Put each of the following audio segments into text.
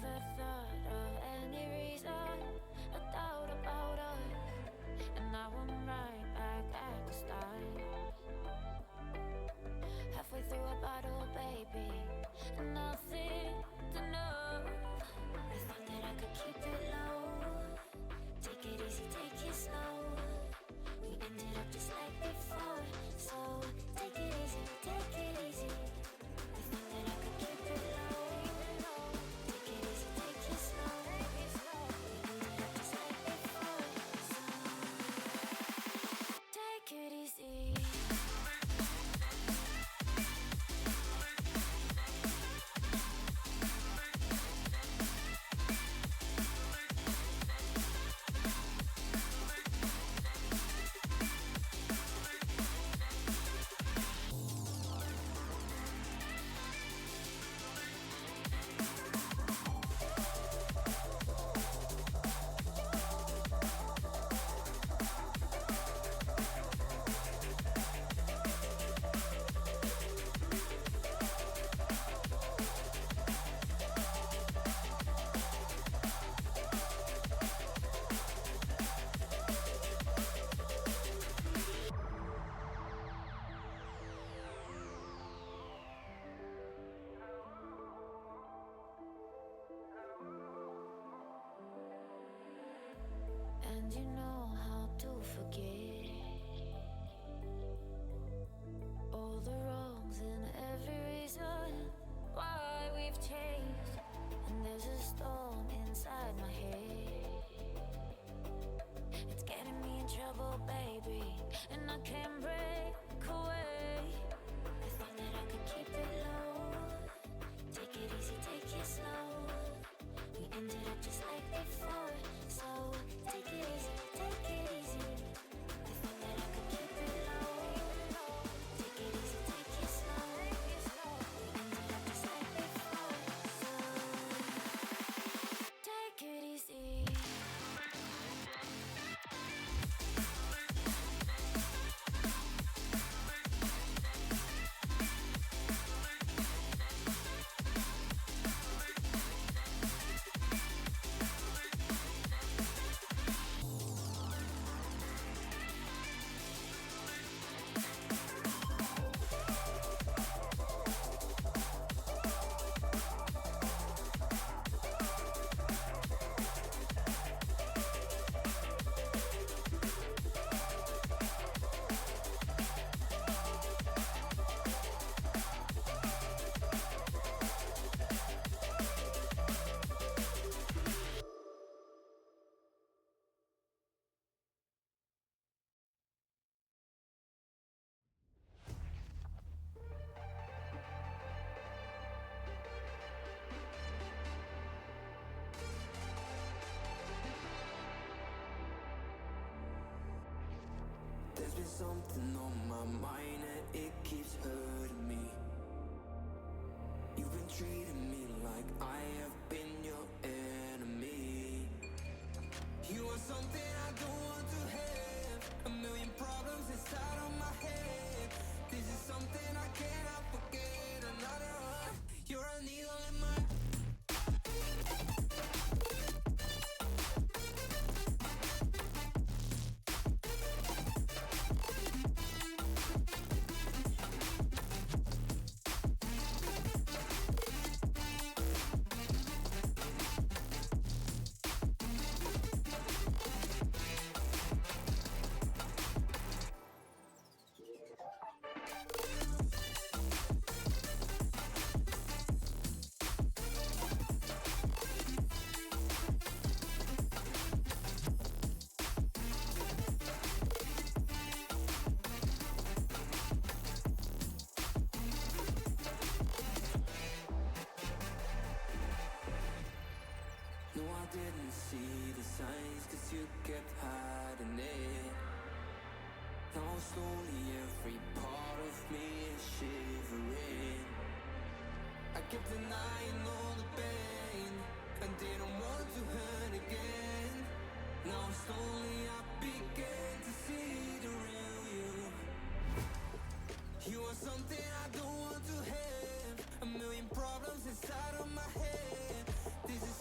never thought of any reason, a doubt about us, and now I'm right back at the start. Halfway through a bottle, baby, and nothing to know. I thought that I could keep it low, take it easy, take it slow. We ended up just like before, so take it easy, take it easy. I thought that I could keep it low, take it easy, take it slow. We ended up just like before, so take it easy. And you know how to forget all the wrongs and every reason why we've changed. And there's a storm inside my head, it's getting me in trouble, baby, and I can't break away. I thought that I could keep it low, take it easy, take it slow. We ended up just like before, so take it easy, take it easy. I thought that I could keep it low, take it easy, take it slow. We ended up just like before, so take it easy. There's been something on my mind and it keeps hurting me. You've been treating me like I have been your enemy. You are something I don't want to have, a million problems inside of my head. This is something I cannot forget. Another one, you're a needle in my No, I didn't see the signs, cause you kept hiding it. Now slowly every part of me is shivering. I kept denying all the pain and didn't want to hurt again. Now slowly I began to see the real you. You are something I don't want to have, a million problems inside of my head. This is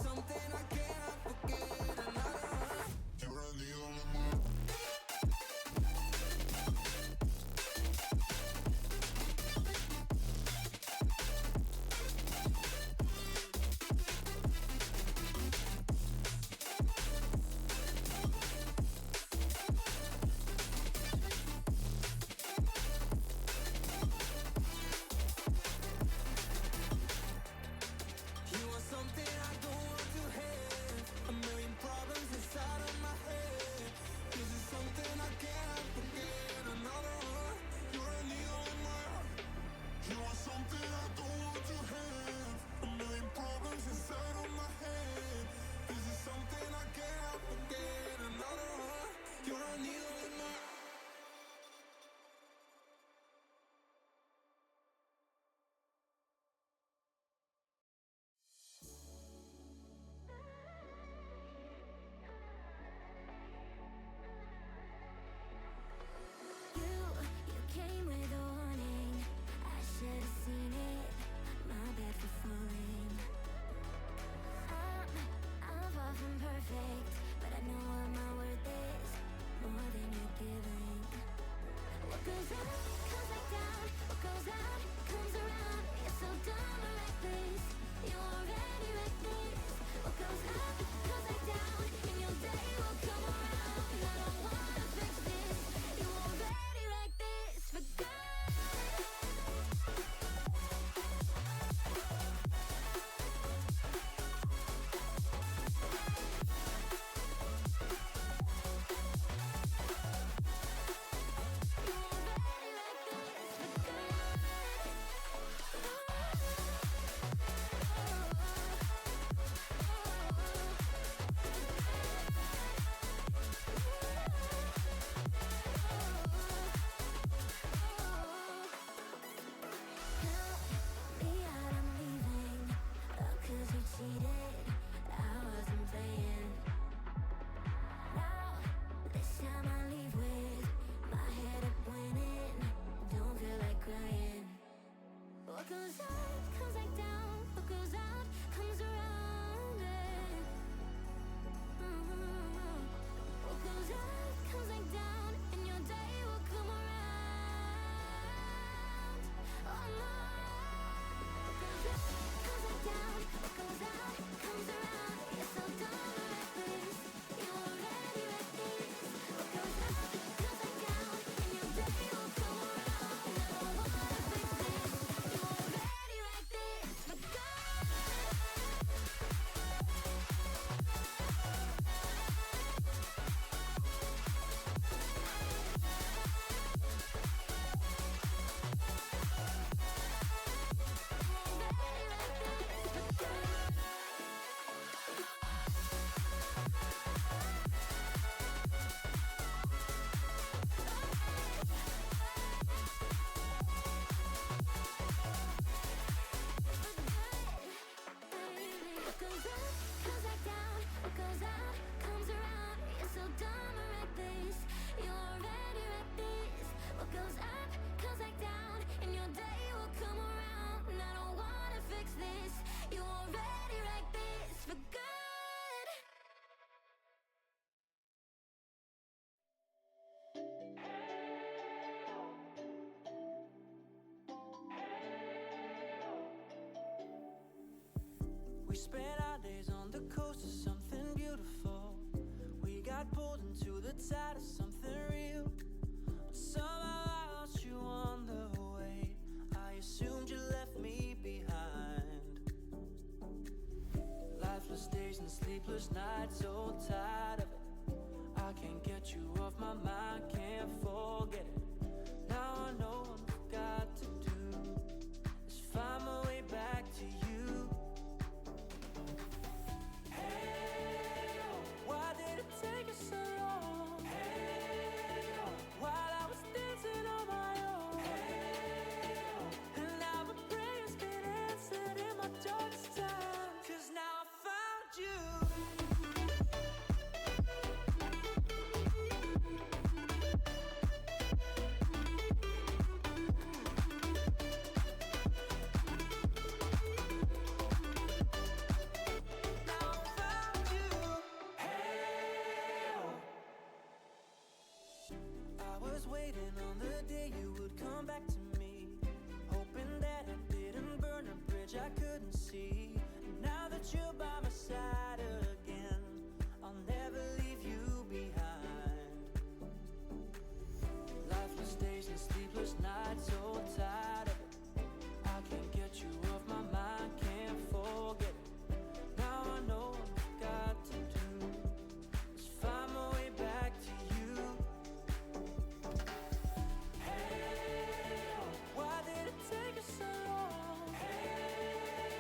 We spent our days on the coast of something beautiful. We got pulled into the tide of something real. But somehow I lost you on the way. I assumed you left me behind. Lifeless days and sleepless nights, so tired of it. I can't get you off my mind, can't forget it. Now I know what I've got to do is find my way back to you. Hey, oh, why did it take us so long? Hey, oh, while I was dancing on my own. Hey, oh, and now my prayers been answered in my darkest time. 'Cause now I found you. Waiting on the day you would come back to me, hoping that I didn't burn a bridge I couldn't see. And now that you're by my side again, I'll never leave you behind. Lifeless days and sleepless nights, so tired of it. I can't get you off my mind, can't forget it. Now I know what I've got to do is find my way back to you. Why did it take us so long? Hey,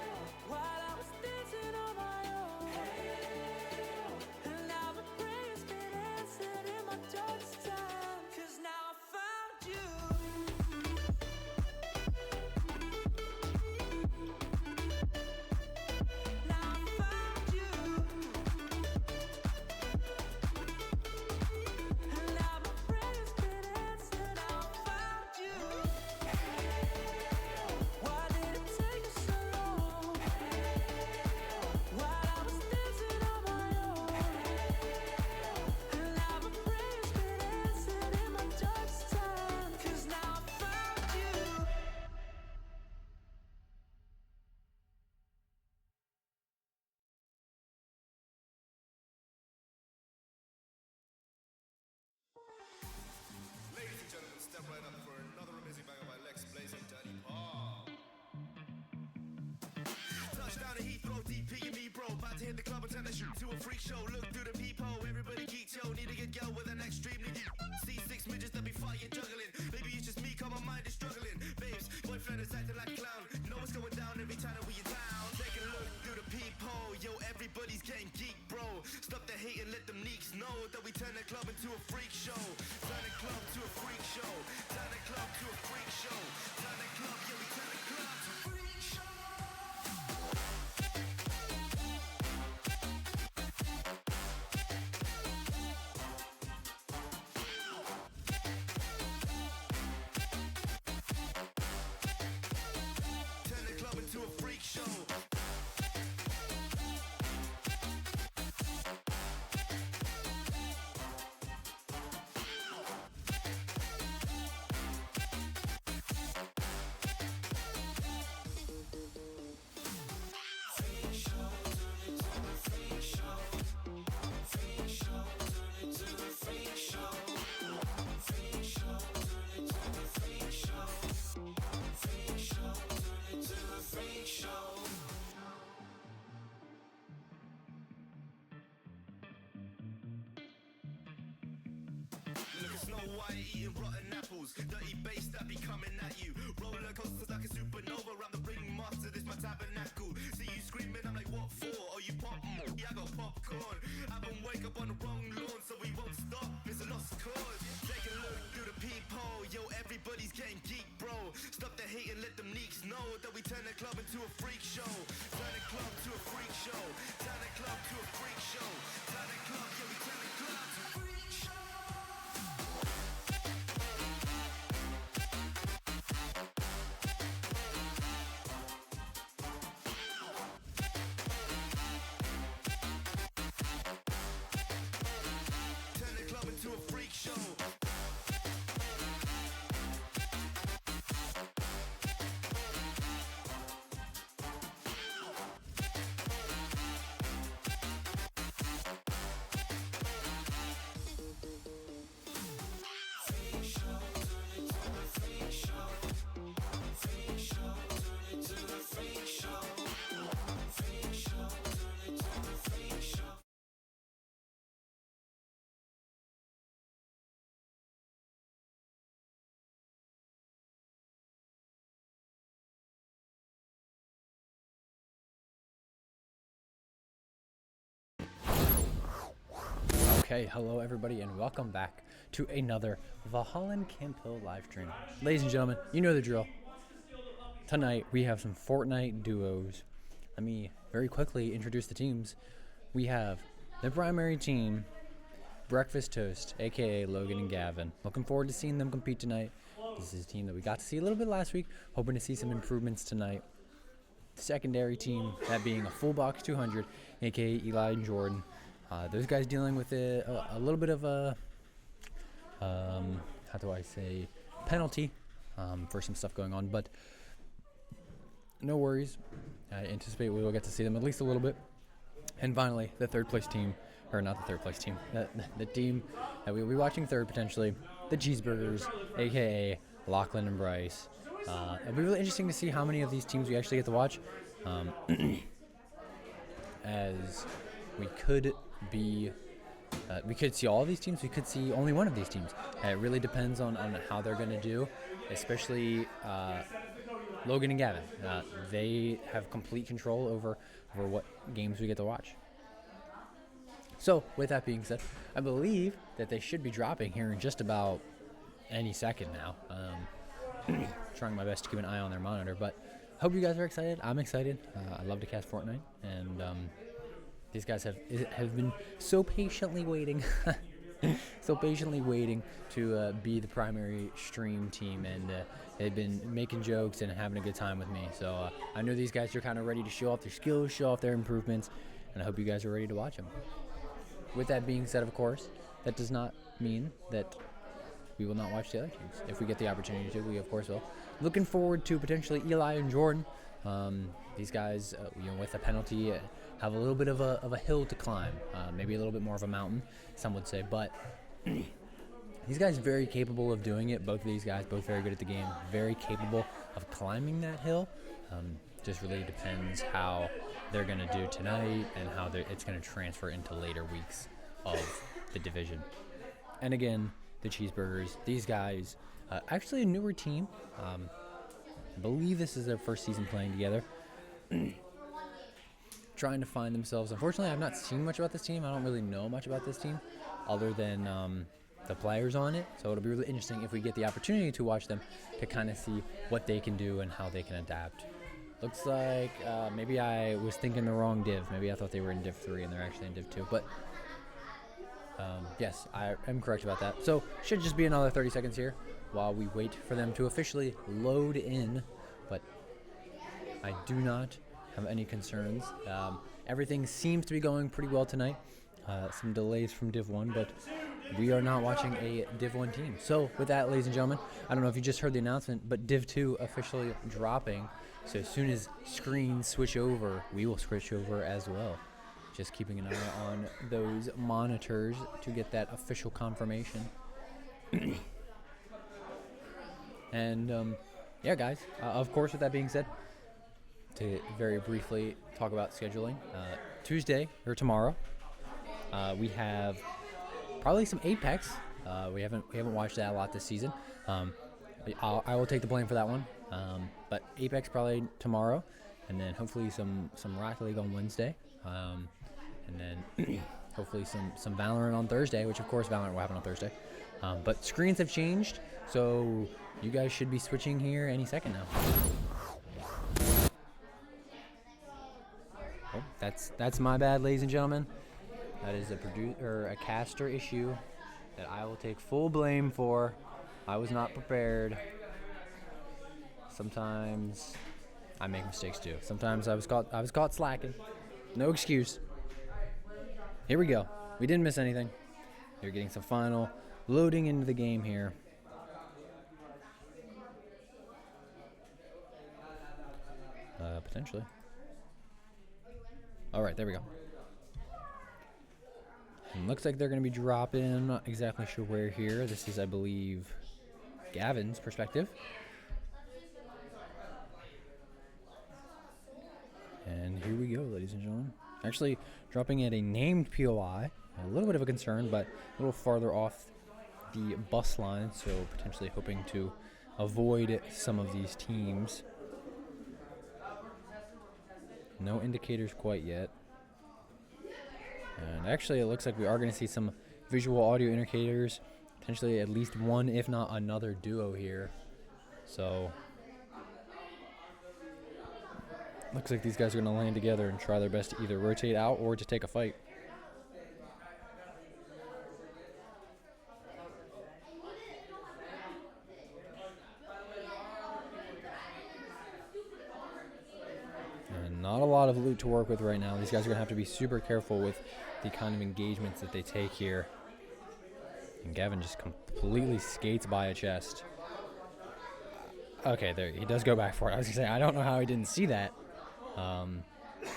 while I was dancing on my own. Hey, and now my prayers been answered in my darkest time. 'Cause now I found you. Now I found you. And now my prayers been answered. Now I found you. Why did it take us so long? While I was dancing on my own. And now my prayers been answered in my darkest time. 'Cause now I found you. Ladies and gentlemen, step right up for another amazing banger by Lex Blaze and Danny Paul. Touchdown to Heathrow, DP and me, bro. About to hit the club and turn the shoot to a freak show. Look through the peephole, everybody geek, yo. Need to get girl with an extremely deep. See six midgets that be fighting, juggling. Maybe it's just me, cause my mind is struggling. Babes, boyfriend is acting like a clown. Know what's going down every time that we in town. Take a look through the peephole, yo. Everybody's getting geek, bro. Stop the hate and let them neeks know that we turn the club into a freak show. Turn the club to a freak show. Turn the club to a freak show. Turn the club, yeah, we turn the club to a freak show. Turn the club into a freak show. Look at Snow White eating rotten apples. Dirty bass that be coming at you. Roller coasters like a supernova. Around the ringmaster, this my tabernacle. See you screaming, I'm like, what for? Oh, you pop? Yeah, I got popcorn. I don't wake up on the wrong lawn, so we won't stop. It's a lost cause. Take a look through the peephole. Yo, everybody's getting geek, bro. Stop the hate and let them neeks know that we turn the club into a freak show. Turn the club to a freak show. Turn the club to a freak show. Turn the club, yeah, we turn the club to a freak show. Turn the club into a freak show. Okay, hello everybody, and welcome back to another Valhalla Camp Hill live stream. Ladies and gentlemen, you know the drill. Tonight we have some Fortnite duos. Let me very quickly introduce the teams. We have the primary team, Breakfast Toast, aka Logan and Gavin. Looking forward to seeing them compete tonight. This is a team that we got to see a little bit last week, hoping to see some improvements tonight. The secondary team, that being a full box 200, aka Eli and Jordan. Those guys dealing with a little bit of a, how do I say, penalty for some stuff going on, but no worries. I anticipate we will get to see them at least a little bit. And finally, the third place team, or not the third place team, the team that we will be watching third potentially, the Cheezburgers, aka Lachlan and Bryce. It'll be really interesting to see how many of these teams we actually get to watch, as we could see all of these teams. We could see only one of these teams. It really depends on how they're going to do, especially Logan and Gavin. They have complete control over what games we get to watch. So, with that being said, I believe that they should be dropping here in just about any second now. Trying my best to keep an eye on their monitor, but hope you guys are excited. I'm excited. I love to cast Fortnite, and these guys have been so patiently waiting, to be the primary stream team, and they've been making jokes and having a good time with me. So I know these guys are kind of ready to show off their skills, show off their improvements, and I hope you guys are ready to watch them. With that being said, of course, that does not mean that we will not watch the other teams. If we get the opportunity to, we of course will. Looking forward to potentially Eli and Jordan. These guys, with a penalty, have a little bit of a hill to climb, maybe a little bit more of a mountain, some would say. But these guys are very capable of doing it. Both of these guys, both very good at the game, very capable of climbing that hill. Just really depends how they're going to do tonight and how it's going to transfer into later weeks of the division. And again, the Cheezburgers, these guys, actually a newer team. I believe this is their first season playing together. Trying to find themselves. Unfortunately, I've not seen much about this team. I don't really know much about this team other than the players on it. So it'll be really interesting if we get the opportunity to watch them to kind of see what they can do and how they can adapt. Looks like maybe I was thinking the wrong div. Maybe I thought they were in Div 3 and they're actually in Div 2. But yes, I am correct about that. So should just be another 30 seconds here while we wait for them to officially load in. But I do not have any concerns. Everything seems to be going pretty well tonight. Some delays from Div 1, but we are not watching a Div 1 team. So with that, ladies and gentlemen, I don't know if you just heard the announcement, but Div 2 officially dropping. So as soon as screens switch over, we will switch over as well. Just keeping an eye on those monitors to get that official confirmation. And yeah, guys, of course, with that being said, to very briefly talk about scheduling, Tuesday or tomorrow, we have probably some Apex. We haven't watched that a lot this season. I will take the blame for that one. But Apex probably tomorrow, and then hopefully some Rocket League on Wednesday, and then hopefully some Valorant on Thursday, which of course Valorant will happen on Thursday. But screens have changed, so you guys should be switching here any second now. Oh, that's my bad, ladies and gentlemen. That is a caster issue that I will take full blame for. I was not prepared. Sometimes I make mistakes too. Sometimes I was caught slacking. No excuse. Here we go. We didn't miss anything. You're getting some final loading into the game here. Potentially. All right, there we go. And looks like they're going to be dropping. I'm not exactly sure where here. This is, I believe, Gavin's perspective. And here we go, ladies and gentlemen. Actually, dropping at a named POI. A little bit of a concern, but a little farther off the bus line, so potentially hoping to avoid some of these teams. No indicators quite yet. And actually, it looks like we are going to see some visual audio indicators, potentially at least one, if not another duo here. So looks like these guys are going to land together and try their best to either rotate out or to take a fight. And not a lot of loot to work with right now. These guys are going to have to be super careful with the kind of engagements that they take here. And Gavin just completely skates by a chest. Okay, there he does go back for it. I was going to say, I don't know how he didn't see that.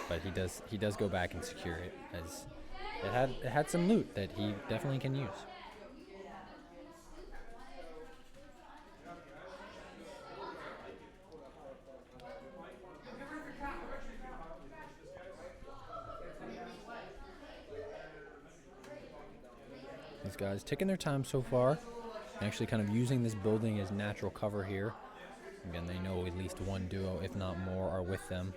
But he does go back and secure it, as it had some loot that he definitely can use. These guys taking their time so far, actually kind of using this building as natural cover here. Again, they know at least one duo, if not more, are with them.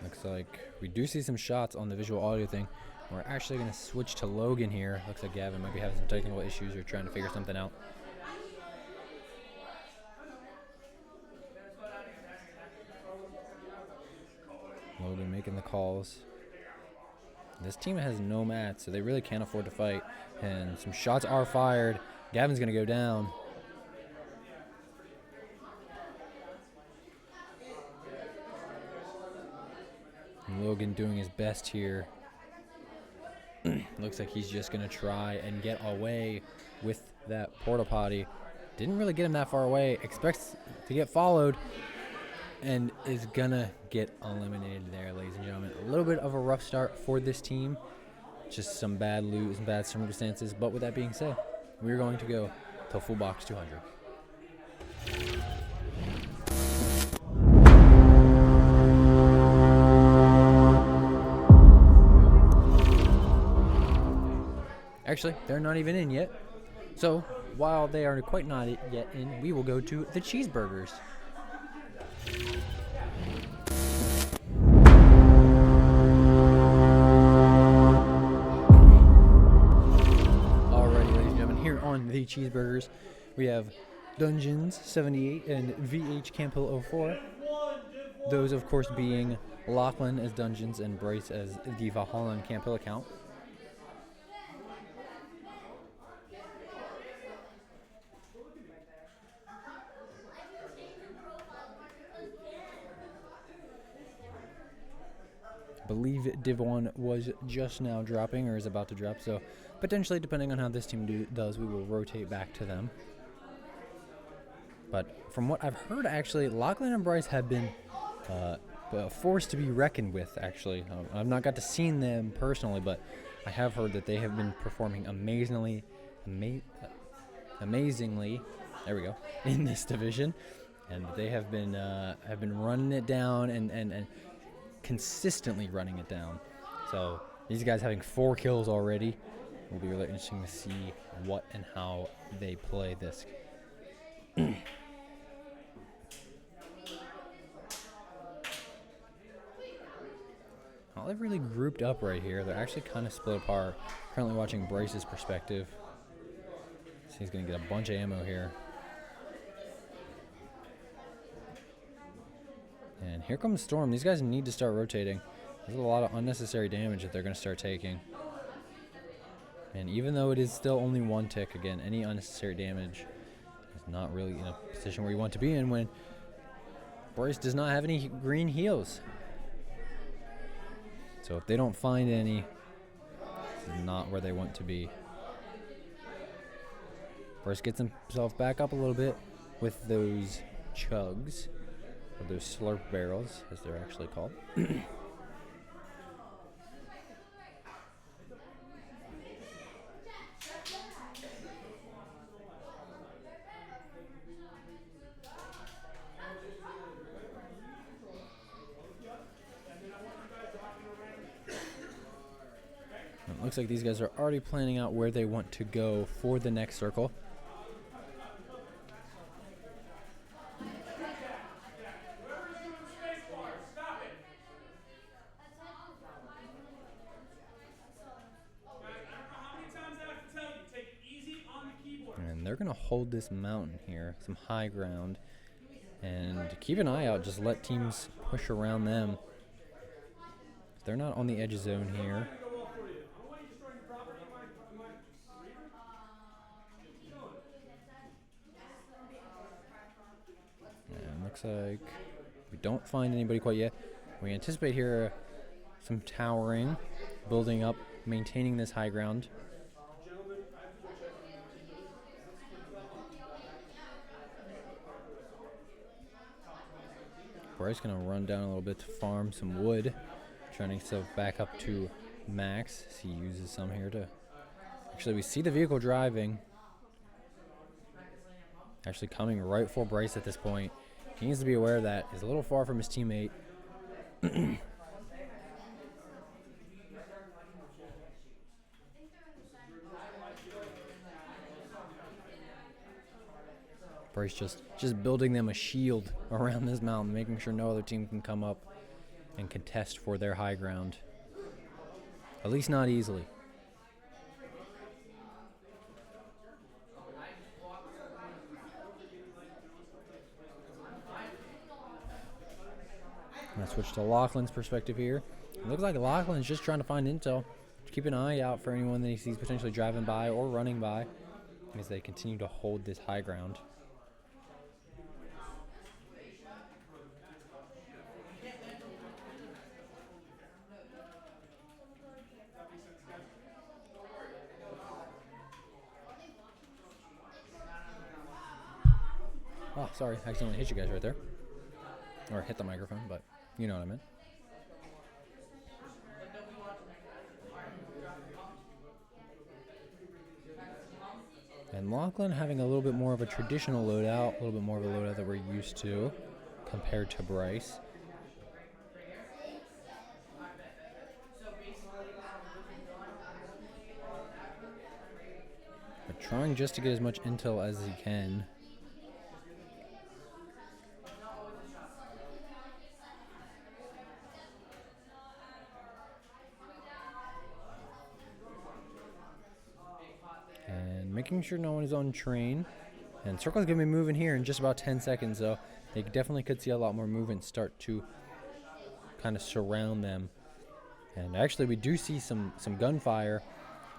Looks like we do see some shots on the visual audio thing. We're actually going to switch to Logan here. Looks like Gavin might be having some technical issues or trying to figure something out. Logan making the calls. This team has no mats, so they really can't afford to fight. And some shots are fired. Gavin's going to go down. And Logan doing his best here. Looks like he's just going to try and get away with that porta potty. Didn't really get him that far away. Expects to get followed. And is going to get eliminated there, ladies and gentlemen. A little bit of a rough start for this team. Just some bad loot, some bad circumstances. But with that being said, we're going to go till full box 200. Actually, they're not even in yet. So, while they are quite not yet in, we will go to the Cheezburgers. Alrighty, ladies and gentlemen, here on the Cheezburgers, we have Dungeons 78 and VH Campbell 04. Those, of course, being Lachlan as Dungeons and Bryce as the Valhalla Campbell account. I believe Div 1 was just now dropping or is about to drop, so potentially, depending on how this team does, we will rotate back to them. But from what I've heard, actually, Lachlan and Bryce have been a force to be reckoned with, actually. I've not got to see them personally, but I have heard that they have been performing amazingly, there we go, in this division. And they have been running it down and consistently running it down. So these guys having 4 kills already will be really interesting to see what and how they play this. Well, they've really grouped up right here. They're actually kind of split apart. Currently watching Bryce's perspective. So he's going to get a bunch of ammo here. And here comes Storm. These guys need to start rotating. There's a lot of unnecessary damage that they're going to start taking. And even though it is still only 1 tick, again, any unnecessary damage is not really in a position where you want to be in when Bryce does not have any green heals. So if they don't find any, this is not where they want to be. Bryce gets himself back up a little bit with those chugs. Or those slurp barrels, as they're actually called. It looks like these guys are already planning out where they want to go for the next circle. going to hold this mountain here, some high ground, and keep an eye out. Just let teams push around them. They're not on the edge zone here. And looks like we don't find anybody quite yet. We anticipate here some towering, building up, maintaining this high ground. Bryce gonna run down a little bit to farm some wood, trying to get himself back up to max. He uses some here to. Actually, we see the vehicle driving. Actually, coming right for Bryce at this point. He needs to be aware of that. He's a little far from his teammate. Bryce just building them a shield around this mountain, making sure no other team can come up and contest for their high ground. At least not easily. I'm gonna switch to Lachlan's perspective here. It looks like Lachlan's just trying to find intel. Keep an eye out for anyone that he sees potentially driving by or running by as they continue to hold this high ground. Oh, sorry, I accidentally hit you guys right there. Or hit the microphone, but you know what I meant. And Lachlan having a little bit more of a traditional loadout, a little bit more of a loadout that we're used to compared to Bryce. But trying just to get as much intel as he can. Making sure no one is on train. And Circle's going to be moving here in just about 10 seconds, so they definitely could see a lot more movement start to kind of surround them. And actually, we do see some gunfire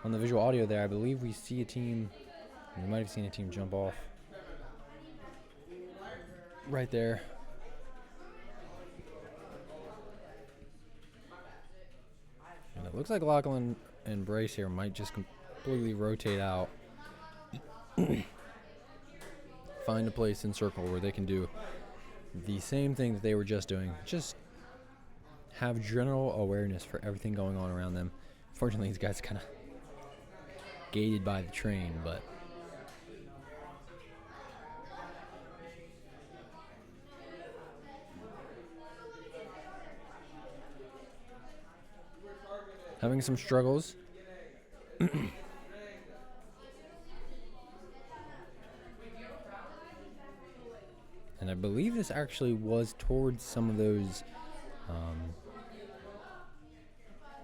on the visual audio there. I believe we see a team, we might have seen a team jump off right there. And it looks like Lachlan and Bryce here might just completely rotate out. Find a place in Circle where they can do the same thing that they were just doing. Just have general awareness for everything going on around them. Fortunately, these guys are kind of gated by the train, but having some struggles. And I believe this actually was towards some of those,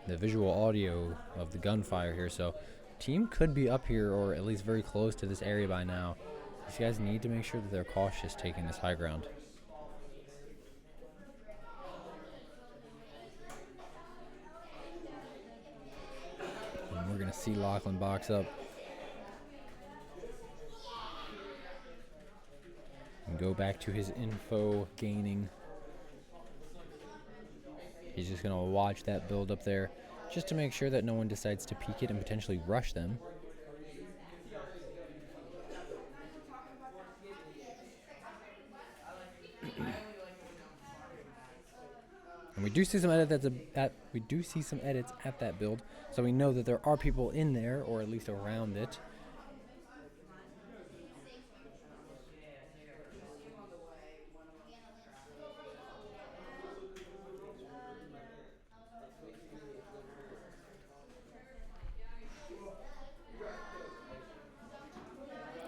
the visual audio of the gunfire here. So team could be up here or at least very close to this area by now. These guys need to make sure that they're cautious taking this high ground. And we're going to see Lachlan box up. And go back to his info gaining. He's just going to watch that build up there just to make sure that no one decides to peek it and potentially rush them. And we do see some edits at that build, so we know that there are people in there or at least around it.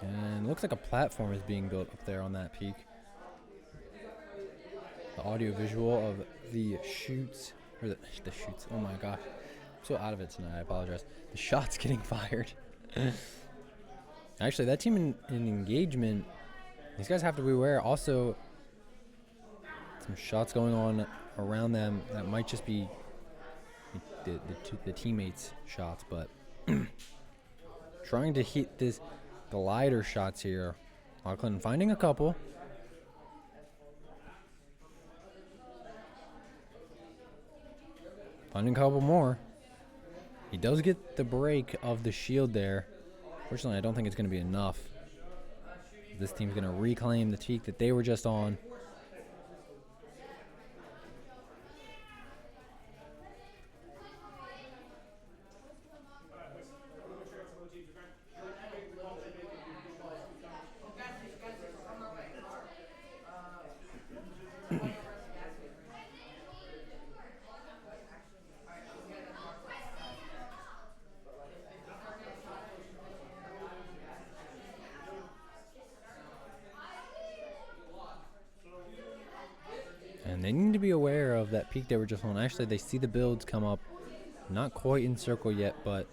And it looks like a platform is being built up there on that peak. The audio visual of the shoots, or the shoots, oh my gosh. I'm so out of it tonight, I apologize. The shots getting fired. Actually, that team in engagement, these guys have to be aware. Also, some shots going on around them that might just be the teammates' shots, but trying to hit this glider shots here. Lachlan finding a couple. Finding a couple more. He does get the break of the shield there. Fortunately, I don't think it's going to be enough. This team's going to reclaim the peak that they were just on. And they need to be aware of that peak they were just on. Actually, they see the builds come up. Not quite in circle yet, but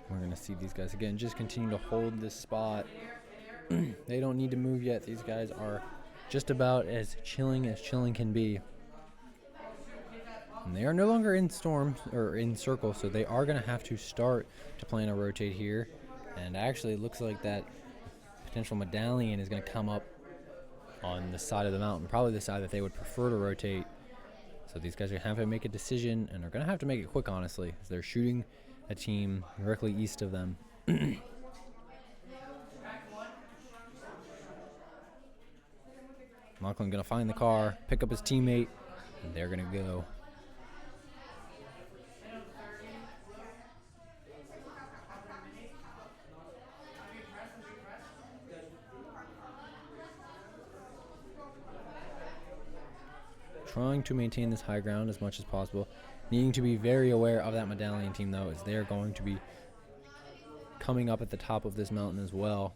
we're going to see these guys again just continue to hold this spot. They don't need to move yet. These guys are just about as chilling can be. And they are no longer in storm or in circle, so they are going to have to start to plan a rotate here. And actually, it looks like that potential medallion is going to come up on the side of the mountain, probably the side that they would prefer to rotate. So these guys are going to have to make a decision, and they're going to have to make it quick, honestly, as they're shooting a team directly east of them. Lachlan going to find the car, pick up his teammate, and they're going to go. Trying to maintain this high ground as much as possible. Needing to be very aware of that medallion team, though, as they're going to be coming up at the top of this mountain as well.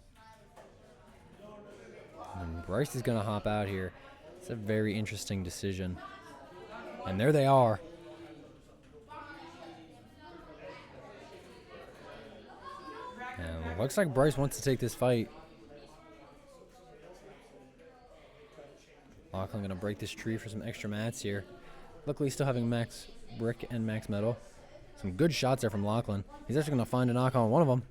And Bryce is going to hop out here. It's a very interesting decision. And there they are. And it looks like Bryce wants to take this fight. Lachlan going to break this tree for some extra mats here. Luckily, still having max brick and max metal. Some good shots there from Lachlan. He's actually going to find a knock on one of them.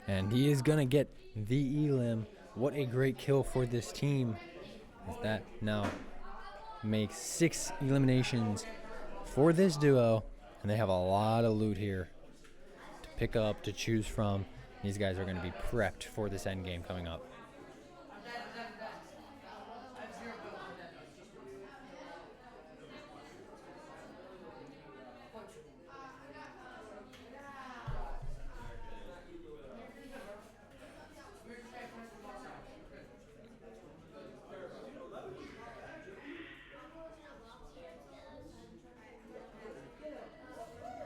And he is going to get the elim. What a great kill for this team. As that now makes 6 eliminations for this duo. And they have a lot of loot here to pick up, to choose from. These guys are going to be prepped for this end game coming up.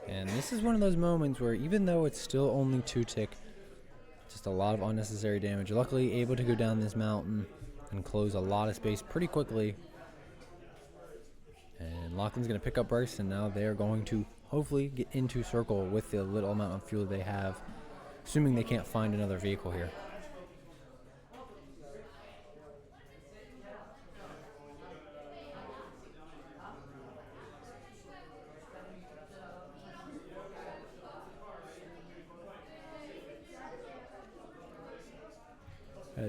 And this is one of those moments where even though it's still only 2 tick, just a lot of unnecessary damage. Luckily able to go down this mountain and close a lot of space pretty quickly. And Lachlan's going to pick up Bryce, and now they're going to hopefully get into circle with the little amount of fuel they have, assuming they can't find another vehicle here.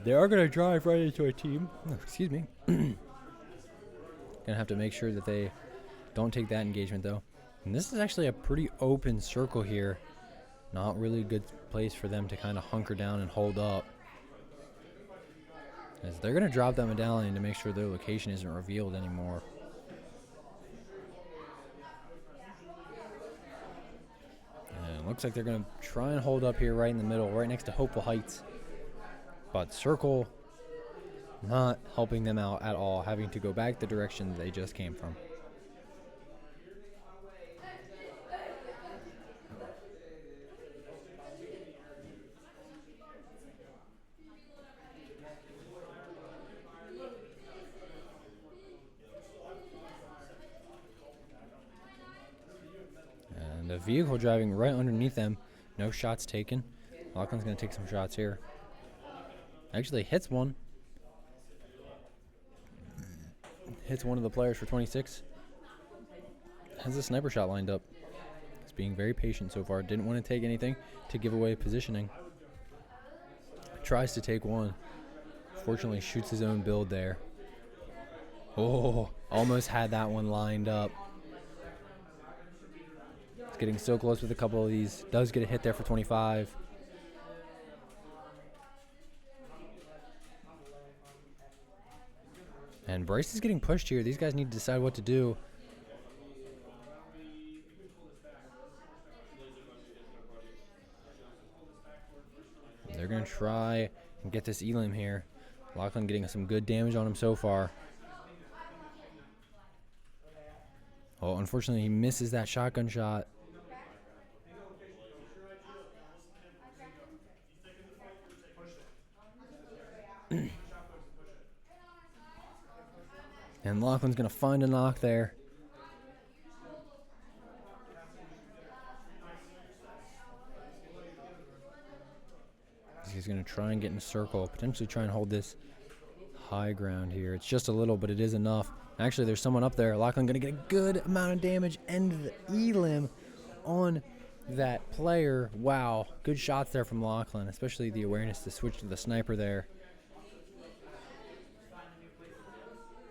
They are going to drive right into a team. Oh, excuse me. Going to have to make sure that they don't take that engagement, though. And this is actually a pretty open circle here. Not really a good place for them to kind of hunker down and hold up. As they're going to drop that medallion to make sure their location isn't revealed anymore. And it looks like they're going to try and hold up here right in the middle, right next to Hopeful Heights. But circle not helping them out at all, having to go back the direction they just came from. vehicle driving right underneath them. No shots taken. Lachlan's going to take some shots here. Actually hits one. Hits one of the players for 26. Has a sniper shot lined up. He's being very patient so far. Didn't want to take anything to give away positioning. Tries to take one. Fortunately, shoots his own build there. Oh, almost had that one lined up. It's getting so close with a couple of these. Does get a hit there for 25. And Bryce is getting pushed here. These guys need to decide what to do. They're going to try and get this Elim here. Lachlan getting some good damage on him so far. Oh, unfortunately, he misses that shotgun shot. And Lachlan's going to find a knock there. He's going to try and get in a circle, potentially try and hold this high ground here. It's just a little, but it is enough. Actually, there's someone up there. Lachlan going to get a good amount of damage and the Elim on that player. Wow, good shots there from Lachlan, especially the awareness to switch to the sniper there.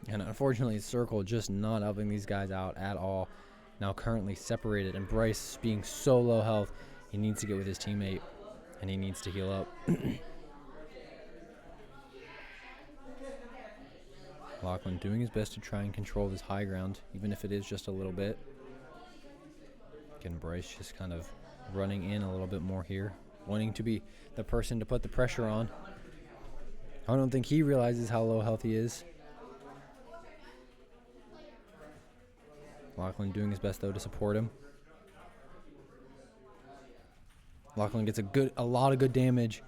And unfortunately, Circle just not helping these guys out at all. Now currently separated, and Bryce being so low health, he needs to get with his teammate, and he needs to heal up. Lachlan doing his best to try and control this high ground, even if it is just a little bit. Again, Bryce just kind of running in a little bit more here, wanting to be the person to put the pressure on. I don't think he realizes how low health he is. Lachlan doing his best, though, to support him. Lachlan gets a lot of good damage.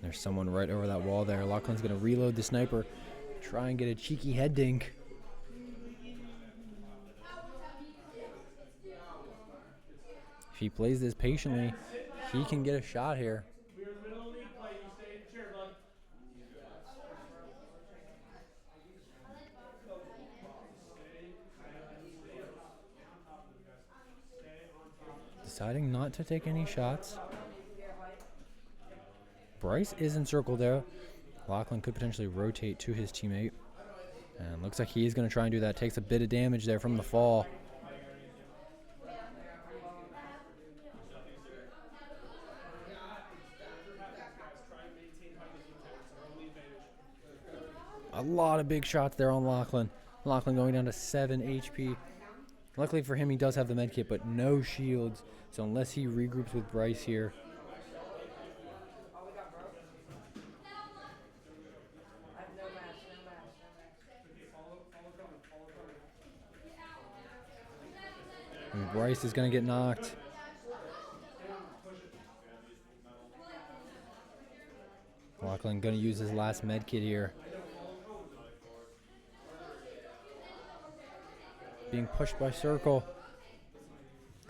There's someone right over that wall there. Lachlan's going to reload the sniper, try and get a cheeky head dink. If he plays this patiently, he can get a shot here. Deciding not to take any shots. Bryce is encircled there. Lachlan could potentially rotate to his teammate. And looks like he's going to try and do that. Takes a bit of damage there from the fall. A lot of big shots there on Lachlan. Lachlan going down to 7 HP. Luckily for him, he does have the medkit, but no shields. So unless he regroups with Bryce here. And Bryce is going to get knocked. Lachlan going to use his last medkit here. Being pushed by Circle.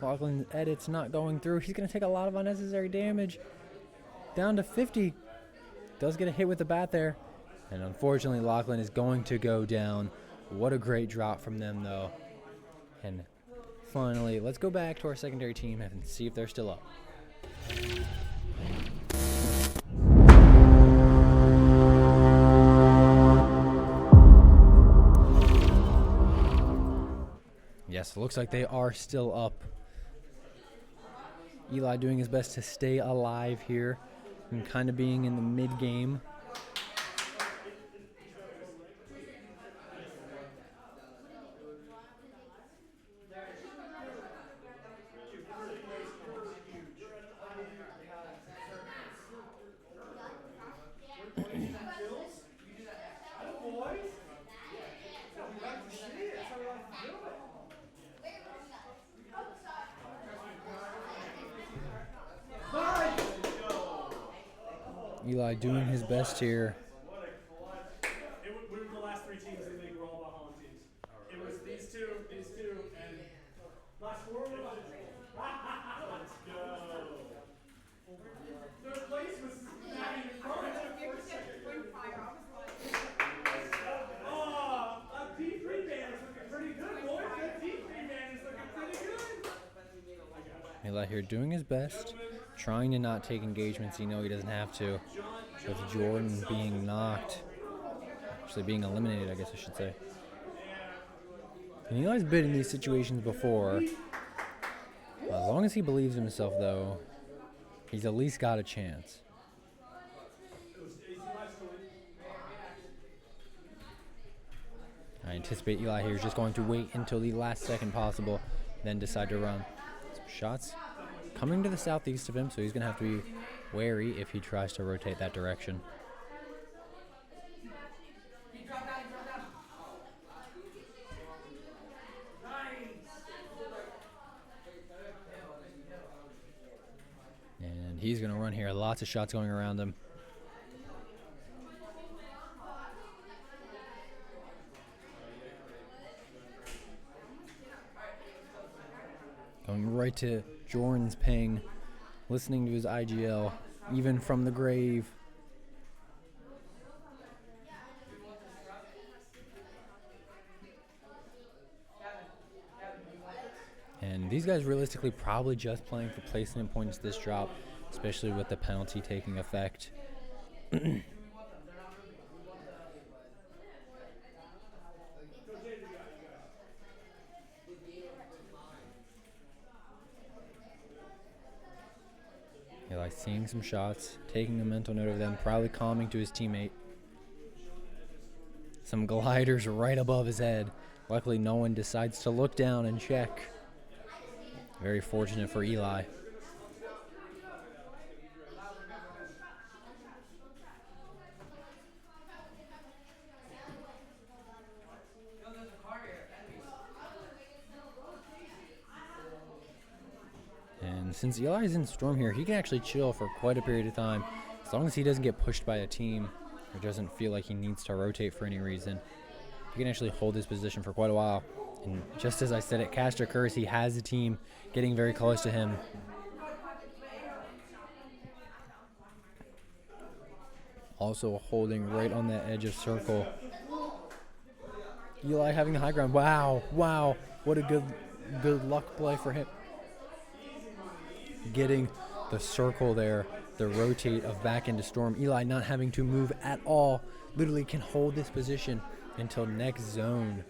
Lachlan's edit's not going through. He's going to take a lot of unnecessary damage. Down to 50. Does get a hit with the bat there. And unfortunately, Lachlan is going to go down. What a great drop from them, though. And finally, let's go back to our secondary team and see if they're still up. Yes, it looks like they are still up. Eli doing his best to stay alive here and kind of being in the mid-game. Eli doing his best here. We were the last 3 teams in the league. We're all Bahalan teams. It was these two, and last 4 were Let's go. Third place was Maddie in front of Oh, that D3 band is looking pretty good, boys. That D3 band is looking pretty good. Eli here doing his best, trying to not take engagements. You know he doesn't have to. With Jordan being knocked. Actually being eliminated, I guess I should say. And Eli's been in these situations before. As long as he believes in himself, though, he's at least got a chance. I anticipate Eli here is just going to wait until the last second possible, then decide to run. Some shots coming to the southeast of him, so he's going to have to be wary if he tries to rotate that direction. And he's going to run here. Lots of shots going around him. Going right to Jordan's ping, listening to his IGL, even from the grave. And these guys realistically probably just playing for placement points this drop, especially with the penalty taking effect. Eli seeing some shots, taking a mental note of them, probably calming to his teammate. Some gliders right above his head. Luckily, no one decides to look down and check. Very fortunate for Eli. And since Eli's in Storm here, he can actually chill for quite a period of time. As long as he doesn't get pushed by a team or doesn't feel like he needs to rotate for any reason, he can actually hold his position for quite a while. And just as I said it, cast or curse, he has a team getting very close to him. Also holding right on that edge of circle. Eli having the high ground. Wow, wow, what a good luck play for him. Getting the circle there, the rotate of back into Storm. Eli not having to move at all, literally can hold this position until next zone.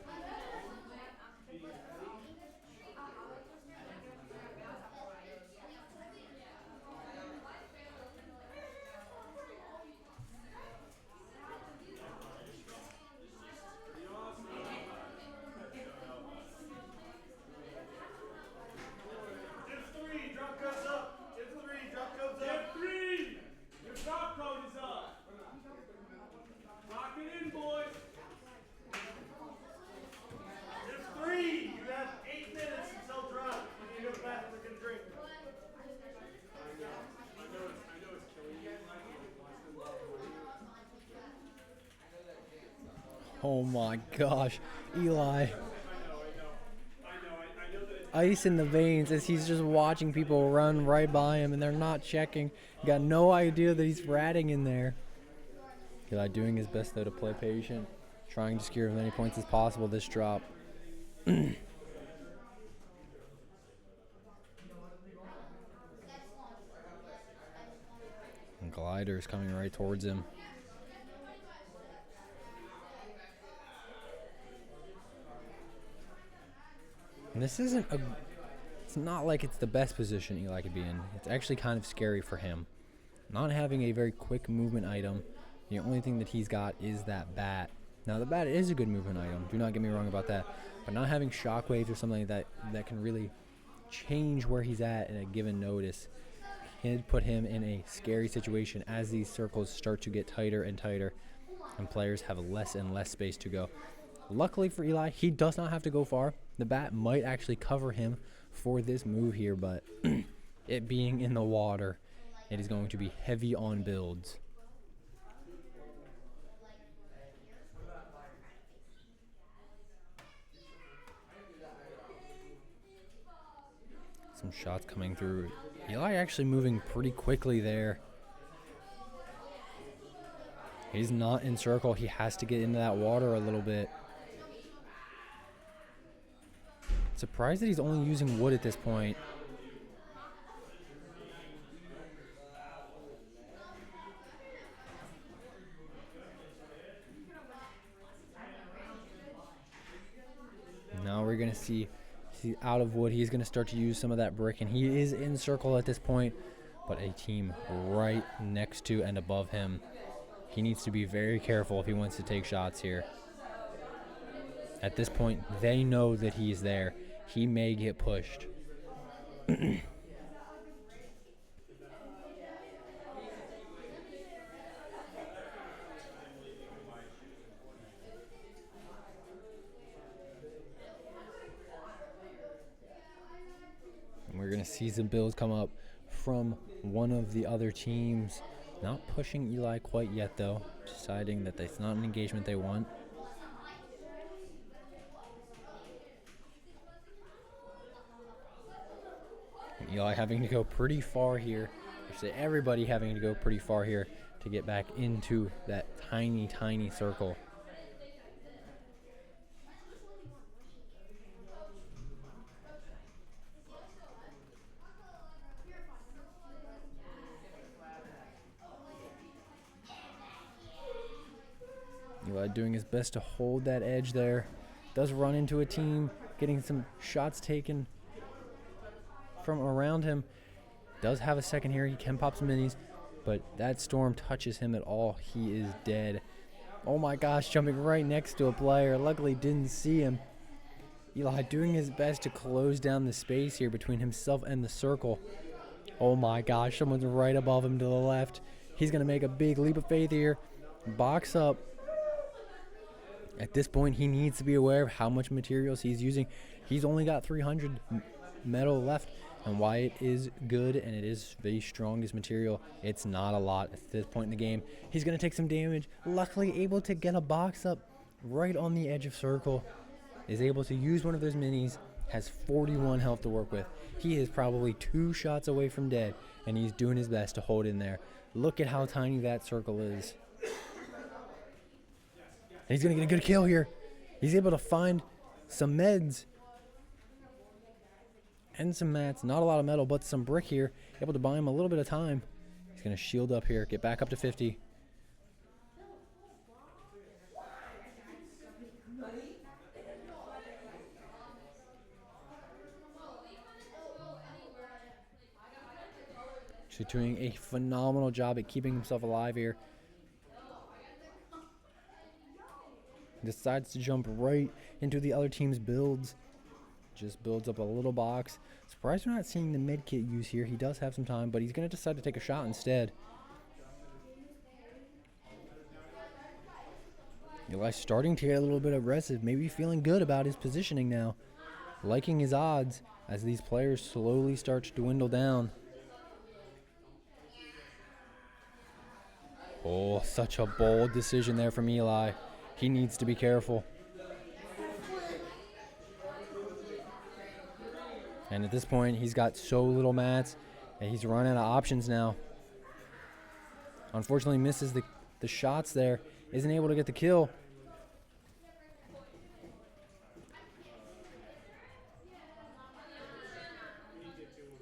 Oh my gosh, Eli. Ice in the veins as he's just watching people run right by him and they're not checking. Got no idea that he's ratting in there. Eli doing his best though to play patient, trying to secure as many points as possible this drop. And gliders coming right towards him. And this isn't it's not like it's the best position Eli could be in. It's actually kind of scary for him. Not having a very quick movement item, the only thing that he's got is that bat. Now the bat is a good movement item, do not get me wrong about that. But not having shockwaves or something like that can really change where he's at in a given notice can put him in a scary situation as these circles start to get tighter and tighter and players have less and less space to go. Luckily for Eli, he does not have to go far. The bat might actually cover him for this move here, but it being in the water, it is going to be heavy on builds. Some shots coming through. Eli actually moving pretty quickly there. He's not in circle. He has to get into that water a little bit. Surprised that he's only using wood at this point. Now we're going to see he's out of wood. He's going to start to use some of that brick, and he is in circle at this point, but a team right next to and above him. He needs to be very careful if he wants to take shots here. At this point, they know that he's there. He may get pushed. We're going to see some builds come up from one of the other teams. Not pushing Eli quite yet, though. Deciding that that's not an engagement they want. Eli having to go pretty far here. I say everybody having to go pretty far here to get back into that tiny, tiny circle. Eli doing his best to hold that edge there. Does run into a team, getting some shots taken from around him. Does have a second here. He can pop some minis, but that storm touches him at all. He is dead. Oh my gosh, jumping right next to a player. Luckily didn't see him. Eli doing his best to close down the space here between himself and the circle. Oh my gosh, someone's right above him to the left. He's going to make a big leap of faith here. Box up. At this point, he needs to be aware of how much materials he's using. He's only got 300 metal left, and while it is good and it is the strongest material, it's not a lot at this point in the game. He's going to take some damage. Luckily, able to get a box up right on the edge of circle. Is able to use one of those minis. Has 41 health to work with. He is probably 2 shots away from dead, and he's doing his best to hold in there. Look at how tiny that circle is. And he's going to get a good kill here. He's able to find some meds and some mats. Not a lot of metal, but some brick here. Able to buy him a little bit of time. He's going to shield up here, get back up to 50. She's doing a phenomenal job at keeping himself alive here. Decides to jump right into the other team's builds. Just builds up a little box. Surprised we're not seeing the med kit use here. He does have some time, but he's going to decide to take a shot instead. Eli's starting to get a little bit aggressive. Maybe feeling good about his positioning now. Liking his odds as these players slowly start to dwindle down. Oh, such a bold decision there from Eli. He needs to be careful. And at this point, he's got so little mats that he's run out of options now. Unfortunately, misses the shots there. Isn't able to get the kill.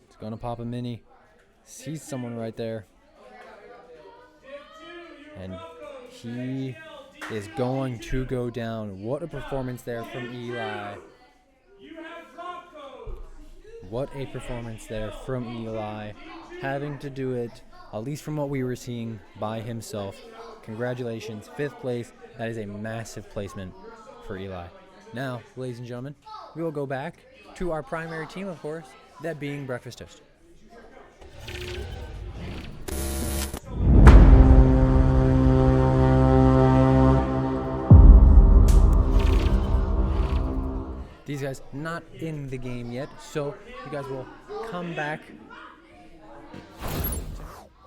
He's going to pop a mini. Sees someone right there. And he is going to go down. What a performance there from Eli. What a performance there from Eli. Having to do it, at least from what we were seeing, by himself. Congratulations, 5th place. That is a massive placement for Eli. Now, ladies and gentlemen, we will go back to our primary team, of course, that being Breakfast Toast. These guys not in the game yet, so you guys will come back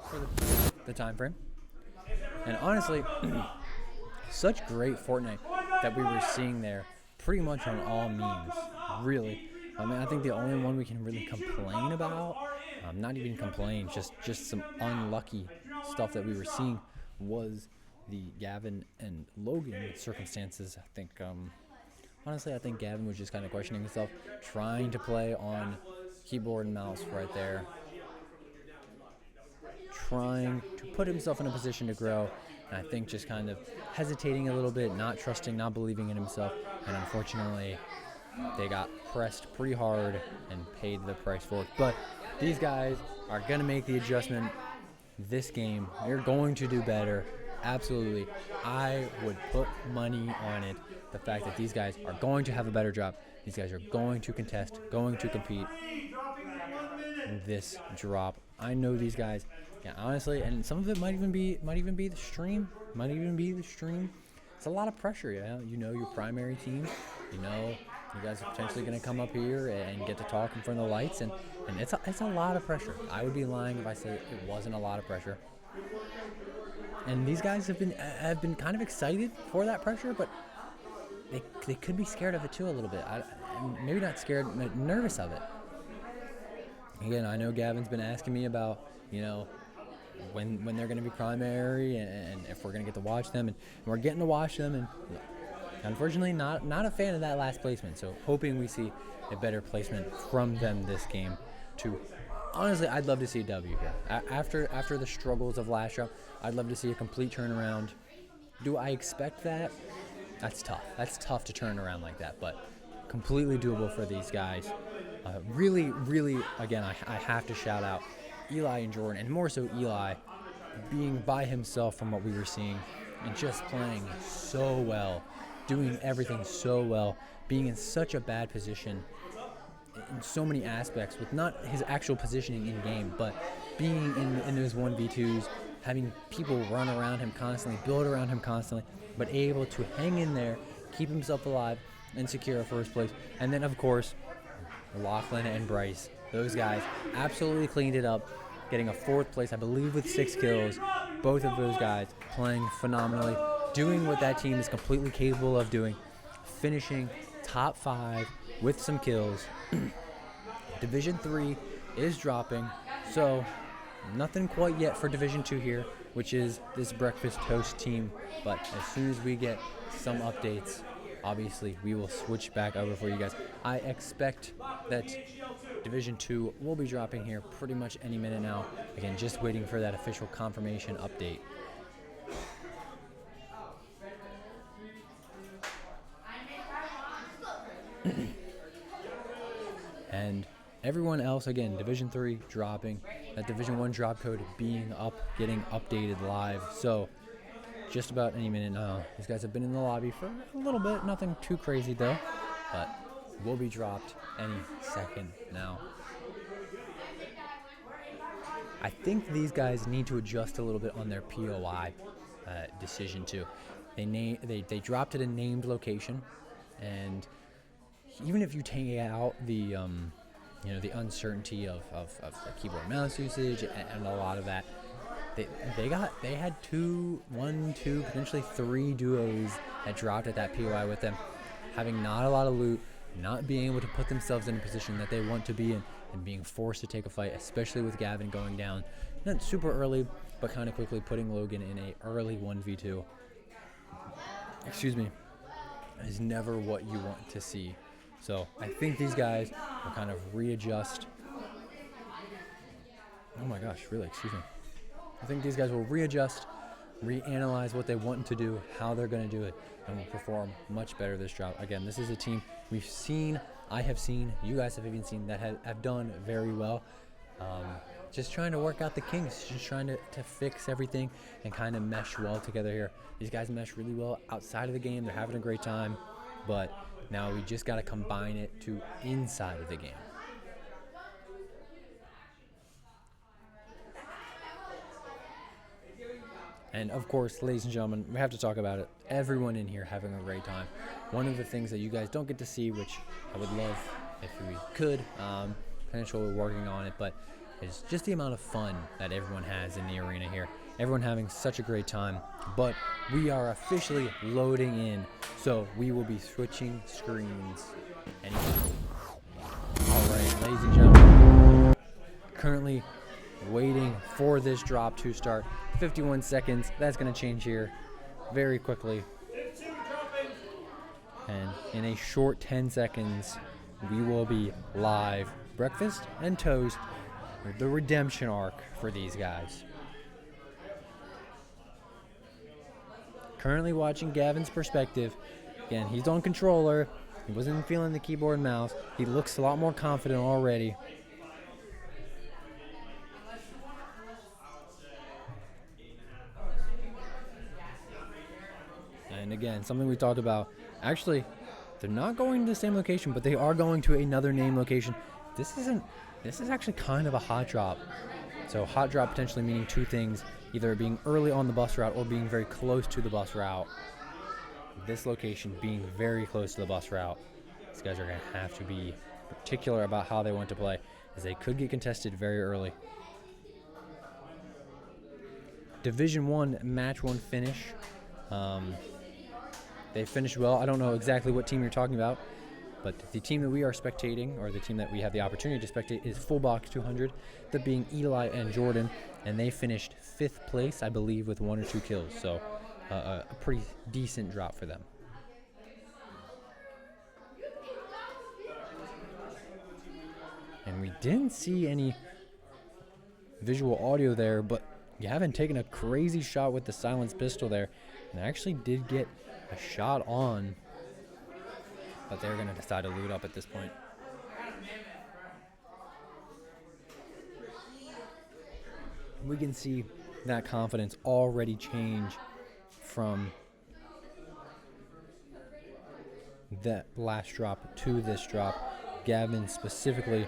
for the time frame. And honestly, such great Fortnite that we were seeing there, pretty much on all memes. Really, I mean, I think the only one we can really complain about, not even complain, just some unlucky stuff that we were seeing, was the Gavin and Logan circumstances. I think, honestly, I think Gavin was just kind of questioning himself, trying to play on keyboard and mouse right there, trying to put himself in a position to grow, and I think just kind of hesitating a little bit, not trusting, not believing in himself, and unfortunately they got pressed pretty hard and paid the price for it. But these guys are going to make the adjustment this game. They're going to do better. Absolutely. I would put money on it. The fact that these guys are going to have a better job. These guys are going to contest, going to compete in this drop. I know these guys. Yeah, honestly, and some of it might even be the stream. It's a lot of pressure, yeah. You know your primary team. You know you guys are potentially going to come up here and get to talk in front of the lights, and it's a lot of pressure. I would be lying if I say it wasn't a lot of pressure. And these guys have been kind of excited for that pressure, but they could be scared of it too a little bit. Maybe not scared, but nervous of it. Again, I know Gavin's been asking me about, when they're going to be primary and if we're going to get to watch them, and we're getting to watch them, and unfortunately not a fan of that last placement, so hoping we see a better placement from them this game too. Honestly, I'd love to see a W here. After the struggles of last round, I'd love to see a complete turnaround. Do I expect that? That's tough. That's tough to turn around like that, but completely doable for these guys. Really, again, I have to shout out Eli and Jordan, and more so Eli, being by himself from what we were seeing and just playing so well, doing everything so well, being in such a bad position in so many aspects, with not his actual positioning in game, but being in those 1v2s, having people run around him constantly, build around him constantly, but able to hang in there, keep himself alive, and secure a first place. And then, of course, Lachlan and Bryce, those guys absolutely cleaned it up, getting a 4th place, I believe, with 6 kills. Both of those guys playing phenomenally, doing what that team is completely capable of doing, finishing top 5 with some kills. Division 3 is dropping, so nothing quite yet for Division 2 here, which is this Breakfast Toast team. But as soon as we get some updates, obviously we will switch back over for you guys. I expect that Division 2 will be dropping here pretty much any minute now. Again, just waiting for that official confirmation update. And everyone else, again, Division 3 dropping, that Division 1 drop code being up, getting updated live. So just about any minute now. These guys have been in the lobby for a little bit, nothing too crazy though, but will be dropped any second now. I think these guys need to adjust a little bit on their POI decision too. They dropped at a named location, and even if you take out the the uncertainty of the keyboard mouse usage and a lot of that, they had 2, potentially 3 duos that dropped at that POI with them, having not a lot of loot, not being able to put themselves in a position that they want to be in, and being forced to take a fight, especially with Gavin going down, not super early, but kind of quickly putting Logan in a early 1v2. Excuse me, is never what you want to see. So I think these guys will kind of readjust. Oh my gosh, really, excuse me. I think these guys will readjust, reanalyze what they want to do, how they're going to do it, and will perform much better this drop. Again, this is a team we've seen, I have seen, you guys have even seen, that have done very well. Just trying to work out the kinks, just trying to fix everything and kind of mesh well together here. These guys mesh really well outside of the game. They're having a great time, but now we just got to combine it to inside of the game. And of course, ladies and gentlemen, we have to talk about it. Everyone in here having a great time. One of the things that you guys don't get to see, which I would love if we could, potentially we're working on it, but it's just the amount of fun that everyone has in the arena here. Everyone having such a great time, but we are officially loading in, so we will be switching screens anyway. currently waiting for this drop to start. 51 seconds. That's going to change here very quickly. And in a short 10 seconds, we will be live. Breakfast and toast. The redemption arc for these guys. Currently watching Gavin's perspective. Again, he's on controller. He wasn't feeling the keyboard and mouse. He looks a lot more confident already. And again, something we talked about. Actually, they're not going to the same location, but they are going to another name location. This is actually kind of a hot drop. So hot drop potentially meaning two things, either being early on the bus route or being very close to the bus route. This location being very close to the bus route. These guys are going to have to be particular about how they want to play, as they could get contested very early. Division 1 match 1 finish. They finished well. I don't know exactly what team you're talking about, but the team that we are spectating, or the team that we have the opportunity to spectate, is Full Box 200, that being Eli and Jordan, and they finished 5th place, I believe, with 1 or 2 kills. So a pretty decent drop for them. And we didn't see any visual audio there, but Gavin taking a crazy shot with the silenced pistol there, and actually did get a shot on, but they're going to decide to loot up at this point. We can see that confidence already change from that last drop to this drop. Gavin specifically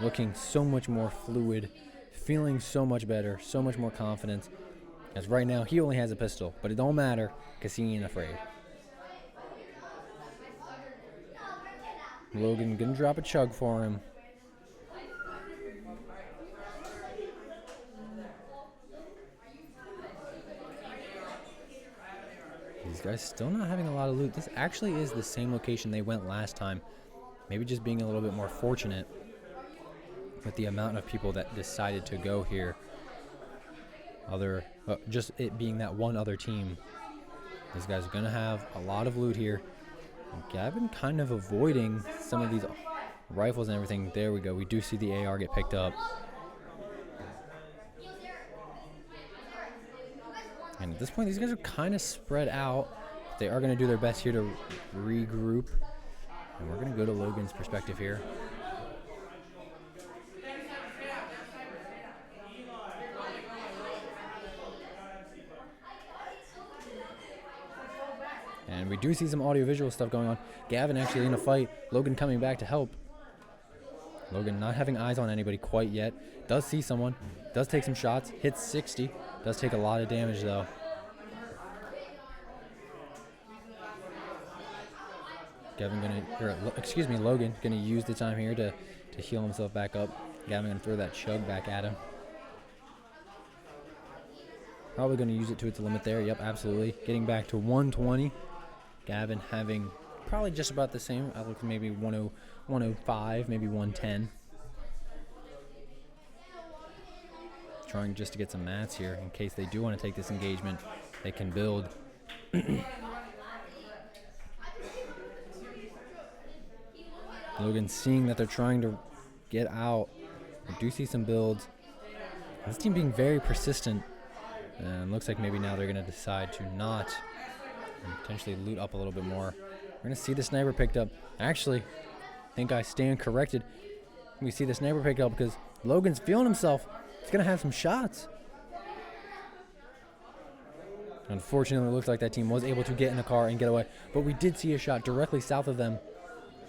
looking so much more fluid, feeling so much better, so much more confidence. As right now he only has a pistol, but it don't matter because he ain't afraid. Logan gonna drop a chug for him. These guys still not having a lot of loot. This actually is the same location they went last time. Maybe just being a little bit more fortunate with the amount of people that decided to go here. Just it being that one other team. These guys are gonna have a lot of loot here. And Gavin kind of avoiding some of these rifles and everything. There we go. We do see the AR get picked up. And at this point, these guys are kind of spread out. They are going to do their best here to regroup. And we're going to go to Logan's perspective here. And we do see some audio-visual stuff going on. Gavin actually in a fight. Logan coming back to help. Logan not having eyes on anybody quite yet. Does see someone. Does take some shots. Hits 60. Does take a lot of damage though. Logan gonna use the time here to heal himself back up. Gavin gonna throw that chug back at him. Probably gonna use it to its limit there. Yep, absolutely. Getting back to 120. Gavin having probably just about the same. I look maybe 105, maybe 110. Trying just to get some mats here in case they do want to take this engagement. They can build. Logan seeing that they're trying to get out. We do see some builds. This team being very persistent. And looks like maybe now they're going to decide to not and potentially loot up a little bit more. We're going to see the sniper picked up. Actually, I think I stand corrected. We see the sniper picked up because Logan's feeling himself. He's going to have some shots. Unfortunately, it looks like that team was able to get in the car and get away. But we did see a shot directly south of them.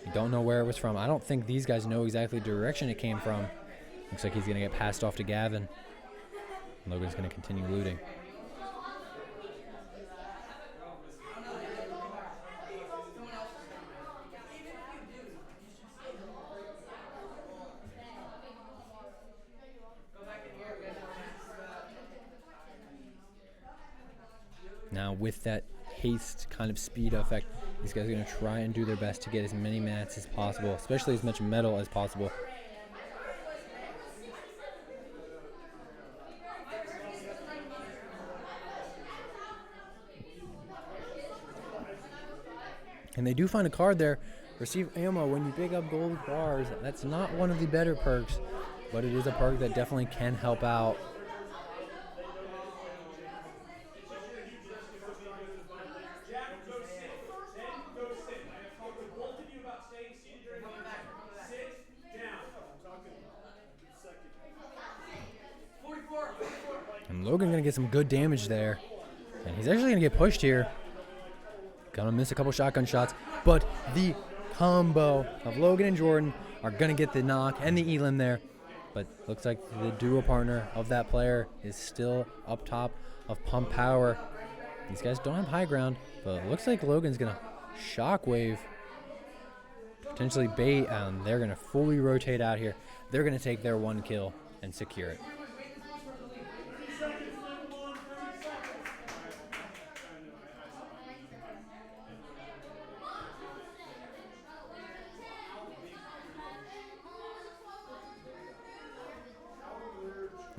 We don't know where it was from. I don't think these guys know exactly the direction it came from. Looks like he's going to get passed off to Gavin. Logan's going to continue looting. Now with that haste kind of speed effect, these guys are going to try and do their best to get as many mats as possible, especially as much metal as possible. And they do find a card there. Receive ammo when you pick up gold bars. That's not one of the better perks, but it is a perk that definitely can help out. And Logan gonna get some good damage there. And he's actually gonna get pushed here. Gonna miss a couple shotgun shots, but the combo of Logan and Jordan are gonna get the knock and the elim there. But looks like the duo partner of that player is still up top of pump power. These guys don't have high ground, but it looks like Logan's gonna shockwave, potentially bait, and they're gonna fully rotate out here. They're gonna take their 1 kill and secure it.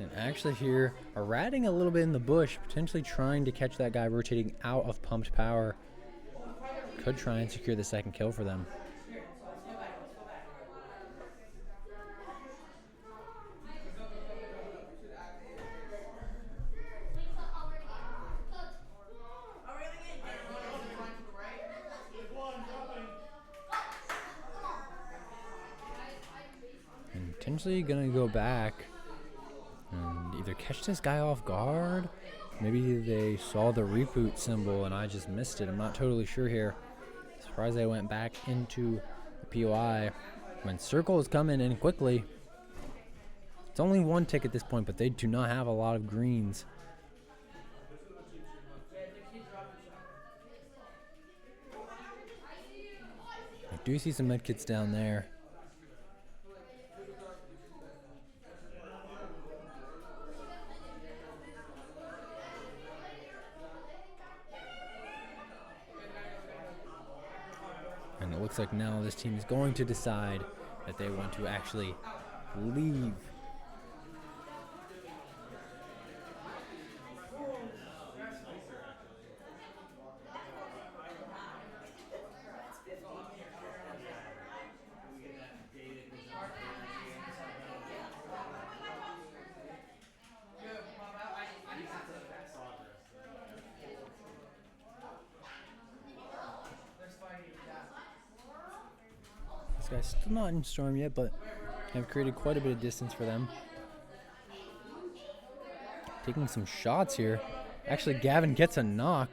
And actually here are ratting a little bit in the bush, potentially trying to catch that guy rotating out of pumped power. Could try and secure the 2nd kill for them. And potentially gonna go back and either catch this guy off guard. Maybe they saw the reboot symbol and I just missed it. I'm not totally sure here. Surprised they went back into the POI when circle is coming in quickly. It's only 1 tick at this point, but they do not have a lot of greens. I do see some medkits down there. And it looks like now this team is going to decide that they want to actually leave. This guy's still not in storm yet, but have created quite a bit of distance for them. Taking some shots here. Actually, Gavin gets a knock.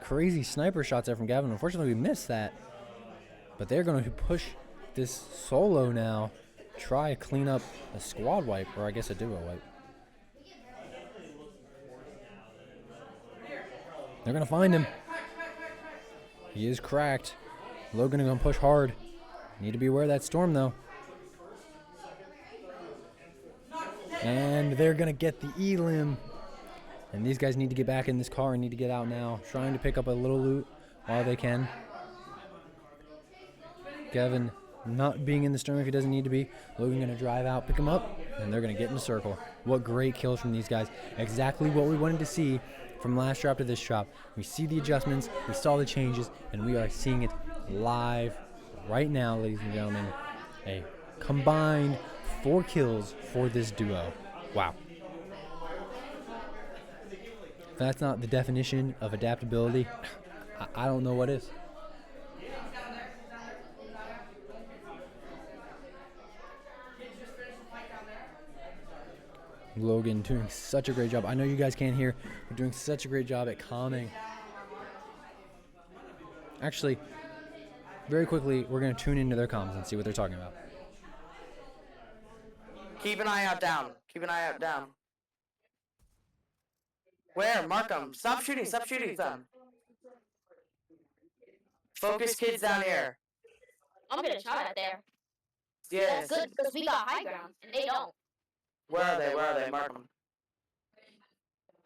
Crazy sniper shots there from Gavin. Unfortunately, we missed that. But they're going to push this solo now. Try to clean up a squad wipe, or I guess a duo wipe. They're going to find him. He is cracked. Logan is going to push hard. Need to be aware of that storm, though. And they're going to get the elim. And these guys need to get back in this car and need to get out now. Trying to pick up a little loot while they can. Gavin not being in the storm if he doesn't need to be. Logan going to drive out, pick him up, and they're going to get in a circle. What great kills from these guys. Exactly what we wanted to see from last drop to this drop. We see the adjustments, we saw the changes, and we are seeing it live right now, ladies and gentlemen. A combined 4 kills for this duo. Wow. If that's not the definition of adaptability, I don't know what is. Logan doing such a great job. I know you guys can't hear, but doing such a great job at calming. Actually, very quickly, we're going to tune into their comms and see what they're talking about. Keep an eye out down. Keep an eye out down. Where? Mark them. Stop shooting. Stop shooting them. Focus kids down here. I'm gonna shot at there. Yes. That's good because we got high ground and they don't. Where are they? Where are they? Mark them.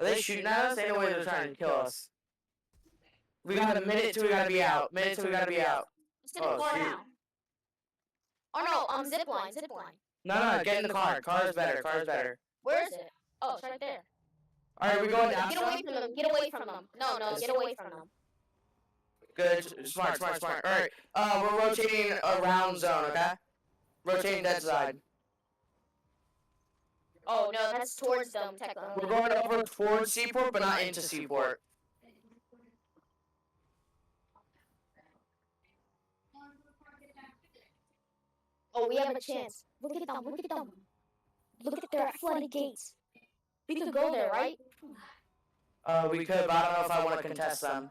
Are they shooting at us? Ain't no way they're trying to kill us. We got a minute till we gotta be out. Minute till we gotta be out. It's in the car now. Oh no, zip line. No, get in the car. Car's better. Car's better. Where is it? Oh, it's right there. Alright, we going down. Get away from them. Get away from them. No, get away from them. Good. Smart. Alright. We're rotating around zone, okay? Rotating dead side. Oh no, that's towards them, technically. We're going over towards Seaport, but not into Seaport. Oh, we have a chance. Look at them. Look at them. Look at their flooded gates. We could go there, right? We could, but I don't know if I want to contest them.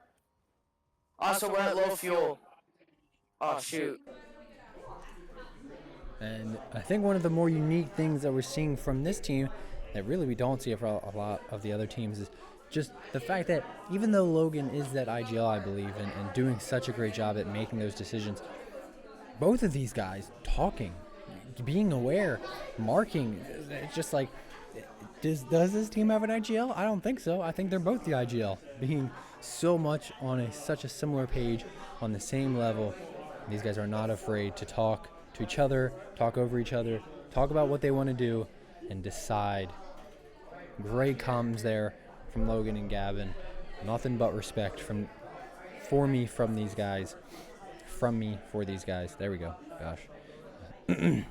Also, we're at low fuel. Oh, shoot. And I think one of the more unique things that we're seeing from this team that really we don't see for a lot of the other teams is just the fact that even though Logan is that IGL, I believe, and doing such a great job at making those decisions, both of these guys talking, being aware, marking, it's just like, does this team have an IGL? I don't think so. I think they're both the IGL, being so much on such a similar page, on the same level. These guys are not afraid to talk to each other, talk over each other, talk about what they want to do, and decide. Great comms there from Logan and Gavin. Nothing but respect from these guys. From me for these guys. There we go. Gosh. And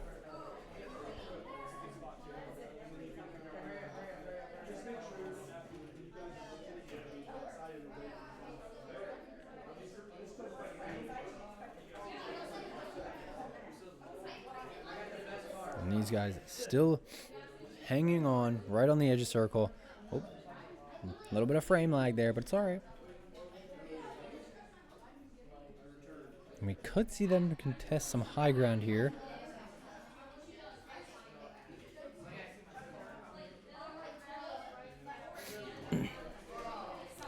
these guys still hanging on right on the edge of circle. Oh, a little bit of frame lag there, but it's all right. And we could see them contest some high ground here.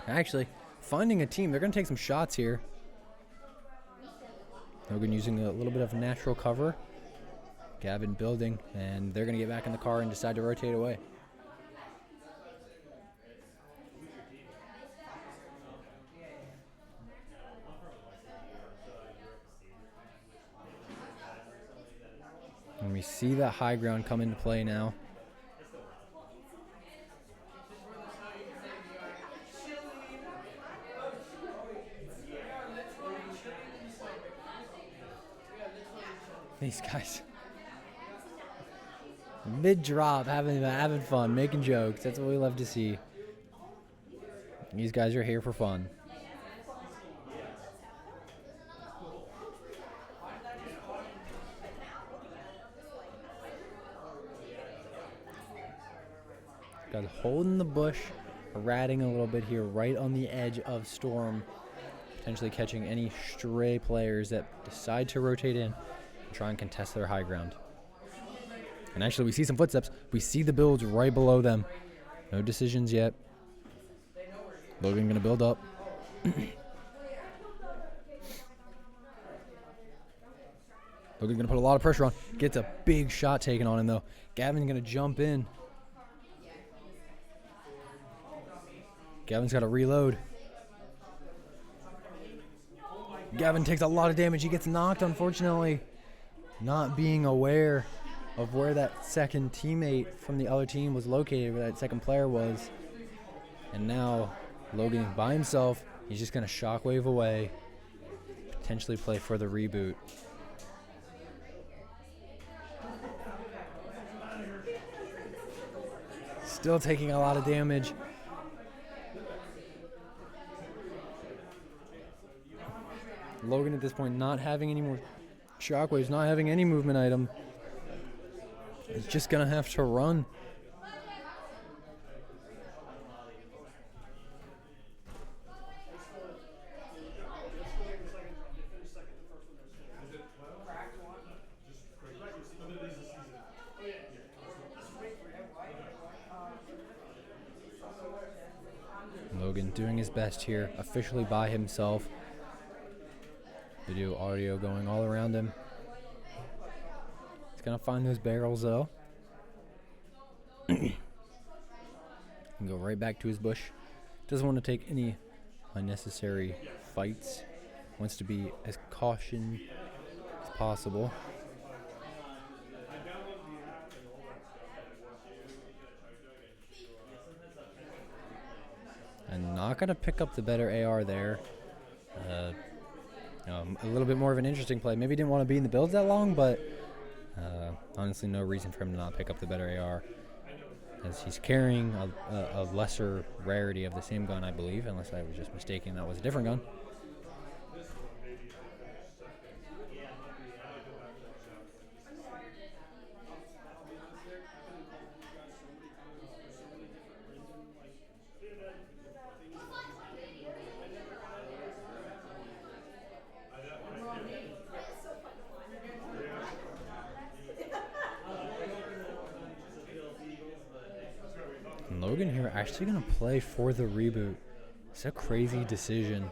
Actually, finding a team, they're going to take some shots here. Logan using a little bit of natural cover. Gavin building, and they're going to get back in the car and decide to rotate away. And we see that high ground come into play now. These guys. Mid-drop, having fun, making jokes. That's what we love to see. These guys are here for fun. Got holding the bush, ratting a little bit here, right on the edge of Storm, potentially catching any stray players that decide to rotate in and try and contest their high ground. And actually, we see some footsteps. We see the builds right below them. No decisions yet. Logan going to build up. Logan going to put a lot of pressure on. Gets a big shot taken on him, though. Gavin's going to jump in. Gavin's got to reload. Gavin takes a lot of damage. He gets knocked, unfortunately. Not being aware of where that second teammate from the other team was located, where that second player was. And now Logan by himself, he's just going to shockwave away, potentially play for the reboot. Still taking a lot of damage. Logan at this point not having any more shockwaves, not having any movement item. He's just going to have to run. Logan doing his best here, officially by himself. Video, audio going all around him. He's gonna find those barrels though. And go right back to his bush. Doesn't want to take any unnecessary fights. Wants to be as cautious as possible. And not gonna pick up the better AR there. A little bit more of an interesting play. Maybe didn't want to be in the builds that long, but honestly, no reason for him to not pick up the better AR, as he's carrying a lesser rarity of the same gun, I believe, unless I was just mistaken that was a different gun. And Logan here actually going to play for the reboot. It's a crazy decision.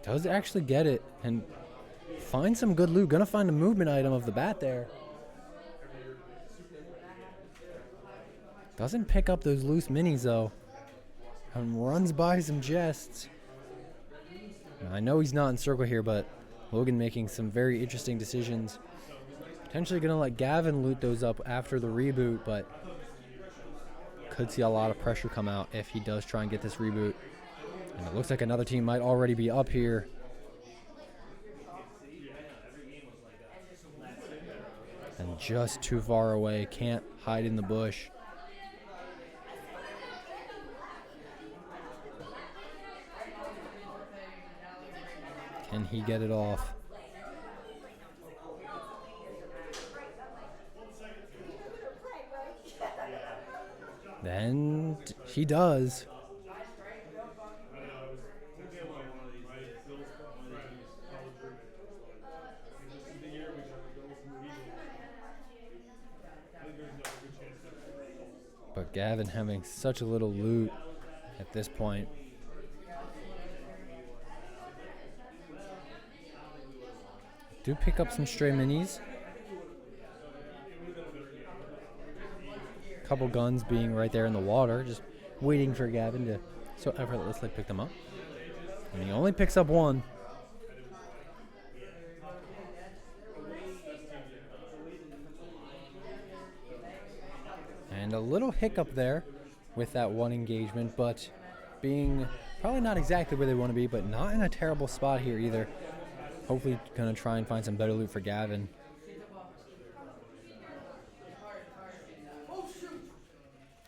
Does actually get it and find some good loot. Gonna find a movement item of the bat there. Doesn't pick up those loose minis though. And runs by some chests. Now, I know he's not in circle here, but Logan making some very interesting decisions. Potentially gonna let Gavin loot those up after the reboot, but could see a lot of pressure come out if he does try and get this reboot. And it looks like another team might already be up here. And just too far away, can't hide in the bush. Can he get it off? Then he does. But Gavin having such a little loot at this point. Do pick up some stray minis. Couple guns being right there in the water, just waiting for Gavin to so effortlessly pick them up. And he only picks up one. And a little hiccup there with that one engagement, but being probably not exactly where they want to be, but not in a terrible spot here either. Hopefully gonna try and find some better loot for Gavin.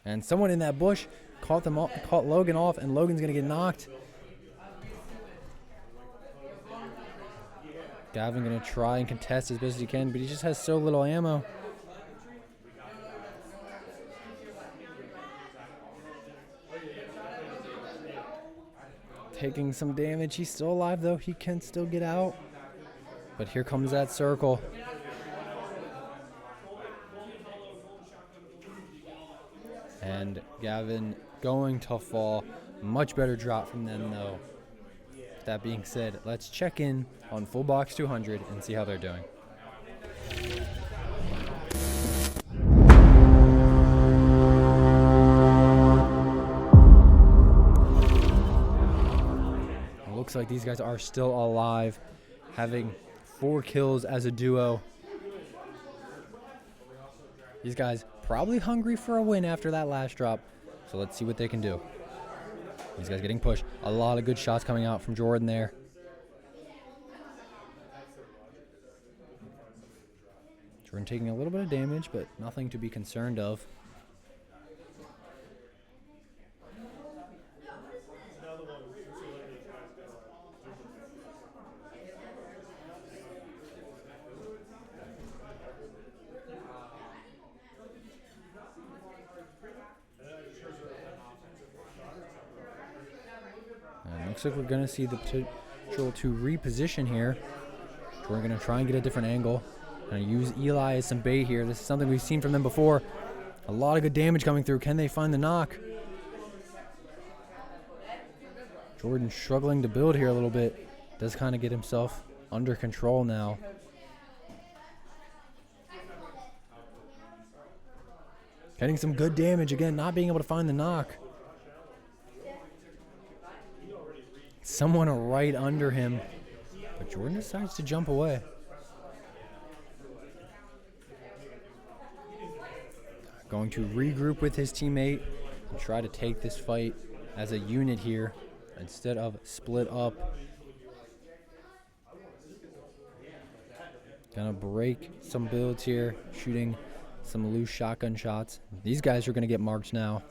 And someone in that bush caught Logan off, and Logan's gonna get knocked. Gavin gonna try and contest as best as he can, but he just has so little ammo. Taking some damage. He's still alive though. He can still get out. But here comes that circle. And Gavin going to fall. Much better drop from them though. That being said, let's check in on Full Box 200 and see how they're doing. It looks like these guys are still alive, having 4 kills as a duo. These guys probably hungry for a win after that last drop. So let's see what they can do. These guys getting pushed. A lot of good shots coming out from Jordan there. Jordan taking a little bit of damage, but nothing to be concerned of. Looks like we're going to see the potential to reposition here. We're going to try and get a different angle. Going to use Eli as some bait here. This is something we've seen from them before. A lot of good damage coming through. Can they find the knock? Jordan struggling to build here a little bit. Does kind of get himself under control now. Getting some good damage again, not being able to find the knock. Someone right under him, but Jordan decides to jump away. Going to regroup with his teammate. and try to take this fight as a unit here instead of split up. Gonna break some builds here, shooting some loose shotgun shots. These guys are gonna get marked now.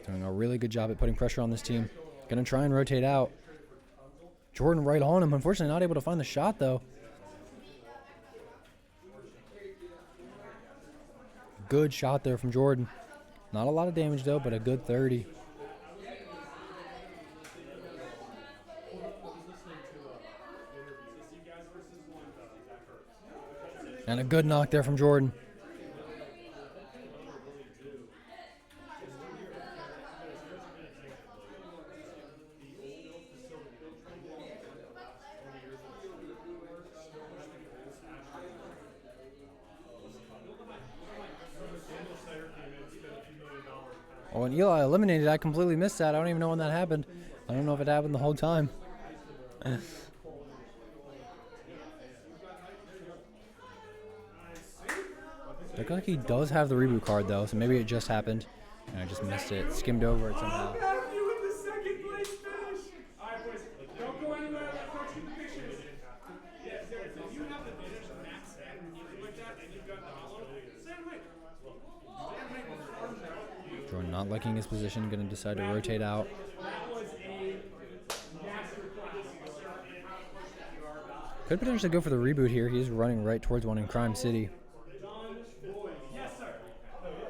Doing a really good job at putting pressure on this team. Gonna try and rotate out. Jordan right on him. Unfortunately, not able to find the shot, though. Good shot there from Jordan. Not a lot of damage, though, but a good 30. And a good knock there from Jordan. Oh, and Eli eliminated. I completely missed that. I don't even know when that happened. I don't know if it happened the whole time. Looks like he does have the reboot card, though, so maybe it just happened. And I just missed it. Skimmed over it somehow. Matthew with the second place finish. All right, boys, don't go anywhere. Coach, keep the pictures. Yeah, seriously, if you have the finish max and anything like that, and you've got the hollow, same way. Jordan not liking his position, going to decide to rotate out. Could potentially go for the reboot here. He's running right towards one in Crime City.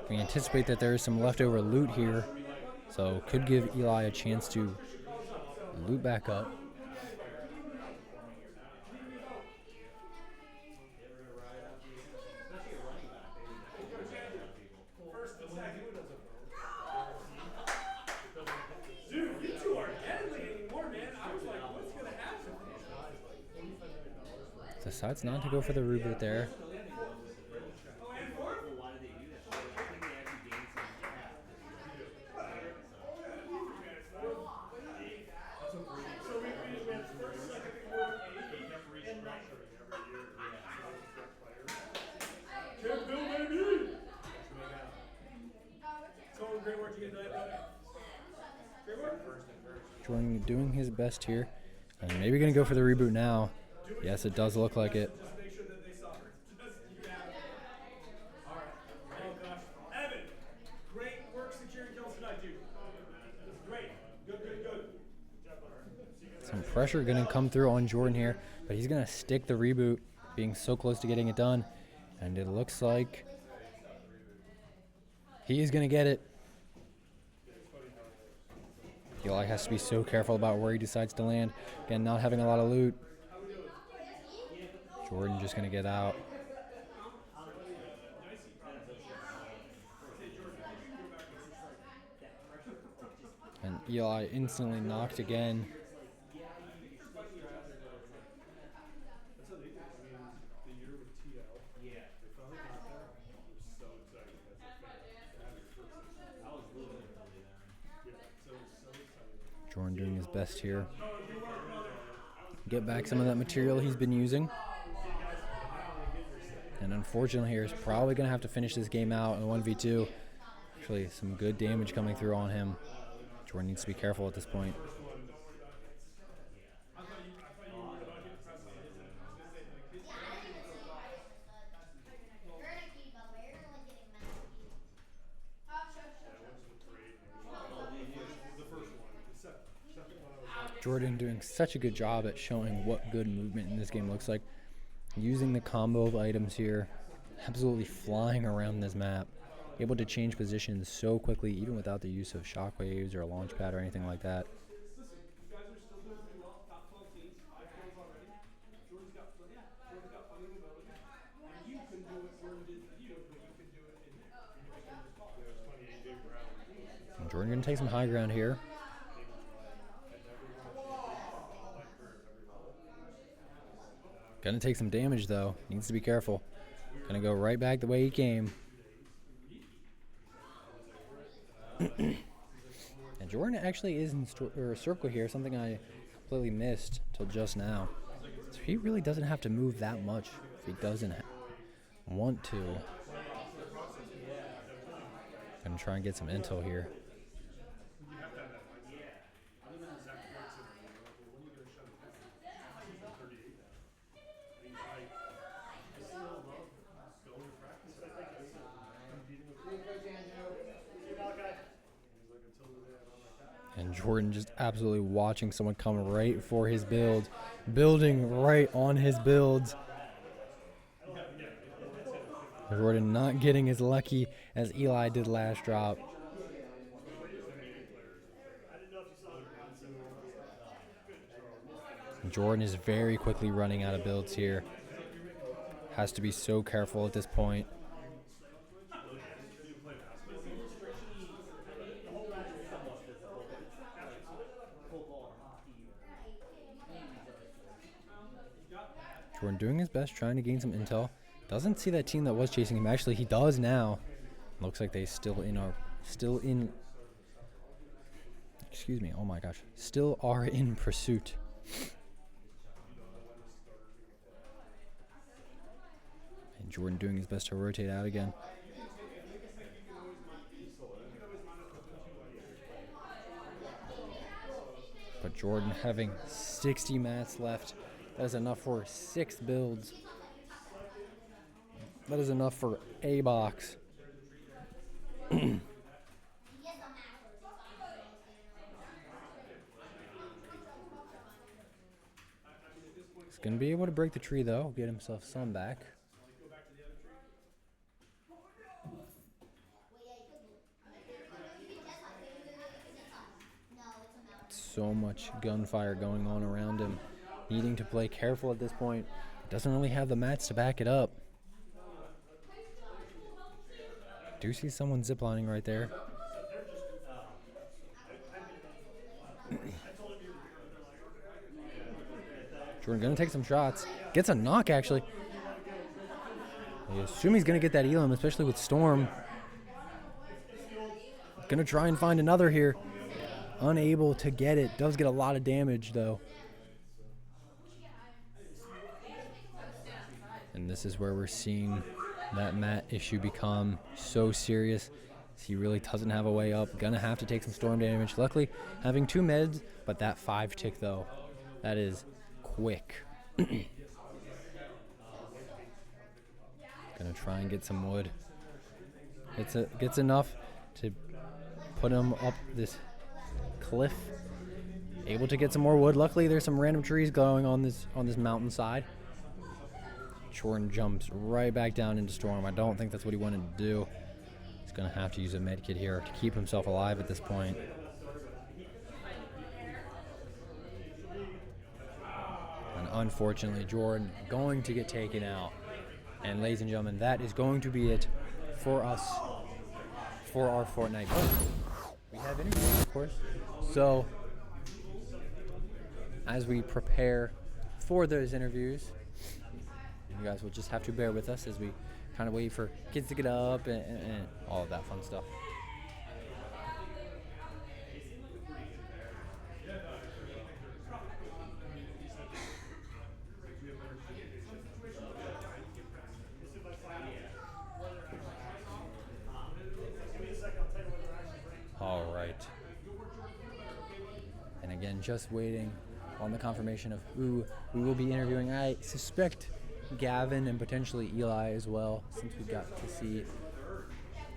We anticipate that there is some leftover loot here, so could give Eli a chance to loot back up. Dude, you two are deadly anymore, man. I was like, what's going to happen? Decides not to go for the reboot there. Jordan doing his best here. And maybe going to go for the reboot now. Yes, it does look like it. Evan, great work securing kills tonight, dude. Great. Good. Some pressure going to come through on Jordan here, but he's going to stick the reboot, being so close to getting it done. And it looks like he is going to get it. Eli has to be so careful about where he decides to land. Again, not having a lot of loot. Jordan just going to get out. And Eli instantly knocked again. Jordan doing his best here. Get back some of that material he's been using. And unfortunately here, he's probably going to have to finish this game out in a 1v2. Actually, some good damage coming through on him. Jordan needs to be careful at this point. Jordan doing such a good job at showing what good movement in this game looks like. Using the combo of items here, absolutely flying around this map. Able to change positions so quickly, even without the use of shockwaves or a launch pad or anything like that. And Jordan going to take some high ground here. Gonna take some damage though. Needs to be careful. Gonna go right back the way he came. And And Jordan actually is in circle here, something I completely missed till just now. So he really doesn't have to move that much if he doesn't want to. Gonna try and get some intel here. And Jordan just absolutely watching someone come right for his build, building right on his builds. Jordan not getting as lucky as Eli did last drop. Jordan is very quickly running out of builds here. Has to be so careful at this point. Jordan doing his best, trying to gain some intel. Doesn't see that team that was chasing him. Actually, he does now. Looks like they still are in pursuit. And Jordan doing his best to rotate out again. But Jordan having 60 mats left. That is enough for 6 builds. That is enough for a box. He's going to be able to break the tree, though. Get himself some back. So much gunfire going on around him. Needing to play careful at this point. Doesn't really have the mats to back it up. Do see someone ziplining right there. Jordan gonna take some shots. Gets a knock, actually. I assume he's gonna get that elim, especially with Storm. Gonna try and find another here. Unable to get it. Does get a lot of damage, though. And this is where we're seeing that mat issue become so serious. He really doesn't have a way up. Gonna have to take some storm damage. Luckily, having 2 meds, but that 5 tick, though, that is quick. Gonna try and get some wood. Gets enough to put him up this cliff. Able to get some more wood. Luckily, there's some random trees going on this mountainside. Jordan jumps right back down into Storm. I don't think that's what he wanted to do. He's going to have to use a medkit here to keep himself alive at this point. And unfortunately, Jordan going to get taken out. And ladies and gentlemen, that is going to be it for us for our Fortnite. We have interviews, of course. So, as we prepare for those interviews, you guys will just have to bear with us as we kind of wait for kids to get up and all of that fun stuff. All right. And again, just waiting on the confirmation of who we will be interviewing. I suspect Gavin and potentially Eli as well, since we got to see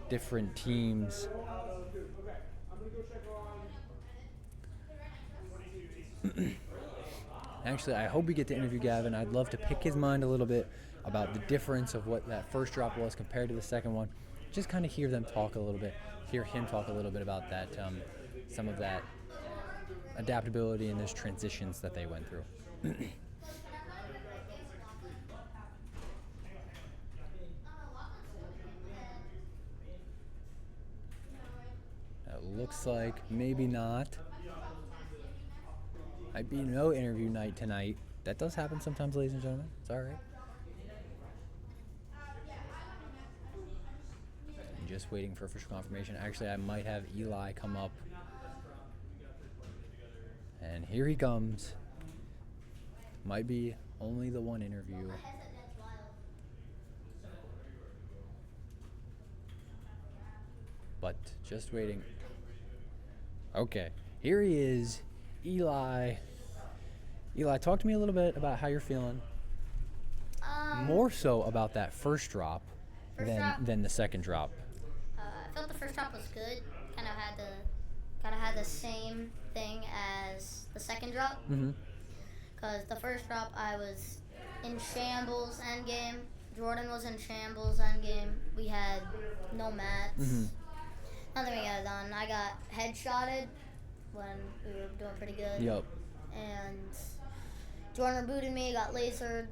different teams. Actually, I hope we get to interview Gavin. I'd love to pick his mind a little bit about the difference of what that first drop was compared to the second one. Just kind of hear him talk a little bit about that, some of that adaptability and those transitions that they went through. That looks like maybe not. Might be no interview night tonight. That does happen sometimes, ladies and gentlemen. It's all right. I'm just waiting for official confirmation. Actually, I might have Eli come up And here he comes. Might be only the one interview. But just waiting. Okay, here he is, Eli. Eli, talk to me a little bit about how you're feeling. More so about that first drop than the second drop. I felt the first drop was good. Kind of had the same thing as the second drop. Because the first drop I was in shambles endgame. Jordan was in shambles endgame. We had no mats. Nothing we got done. I got headshotted when we were doing pretty good. Yup. And Jordan rebooted me, got lasered.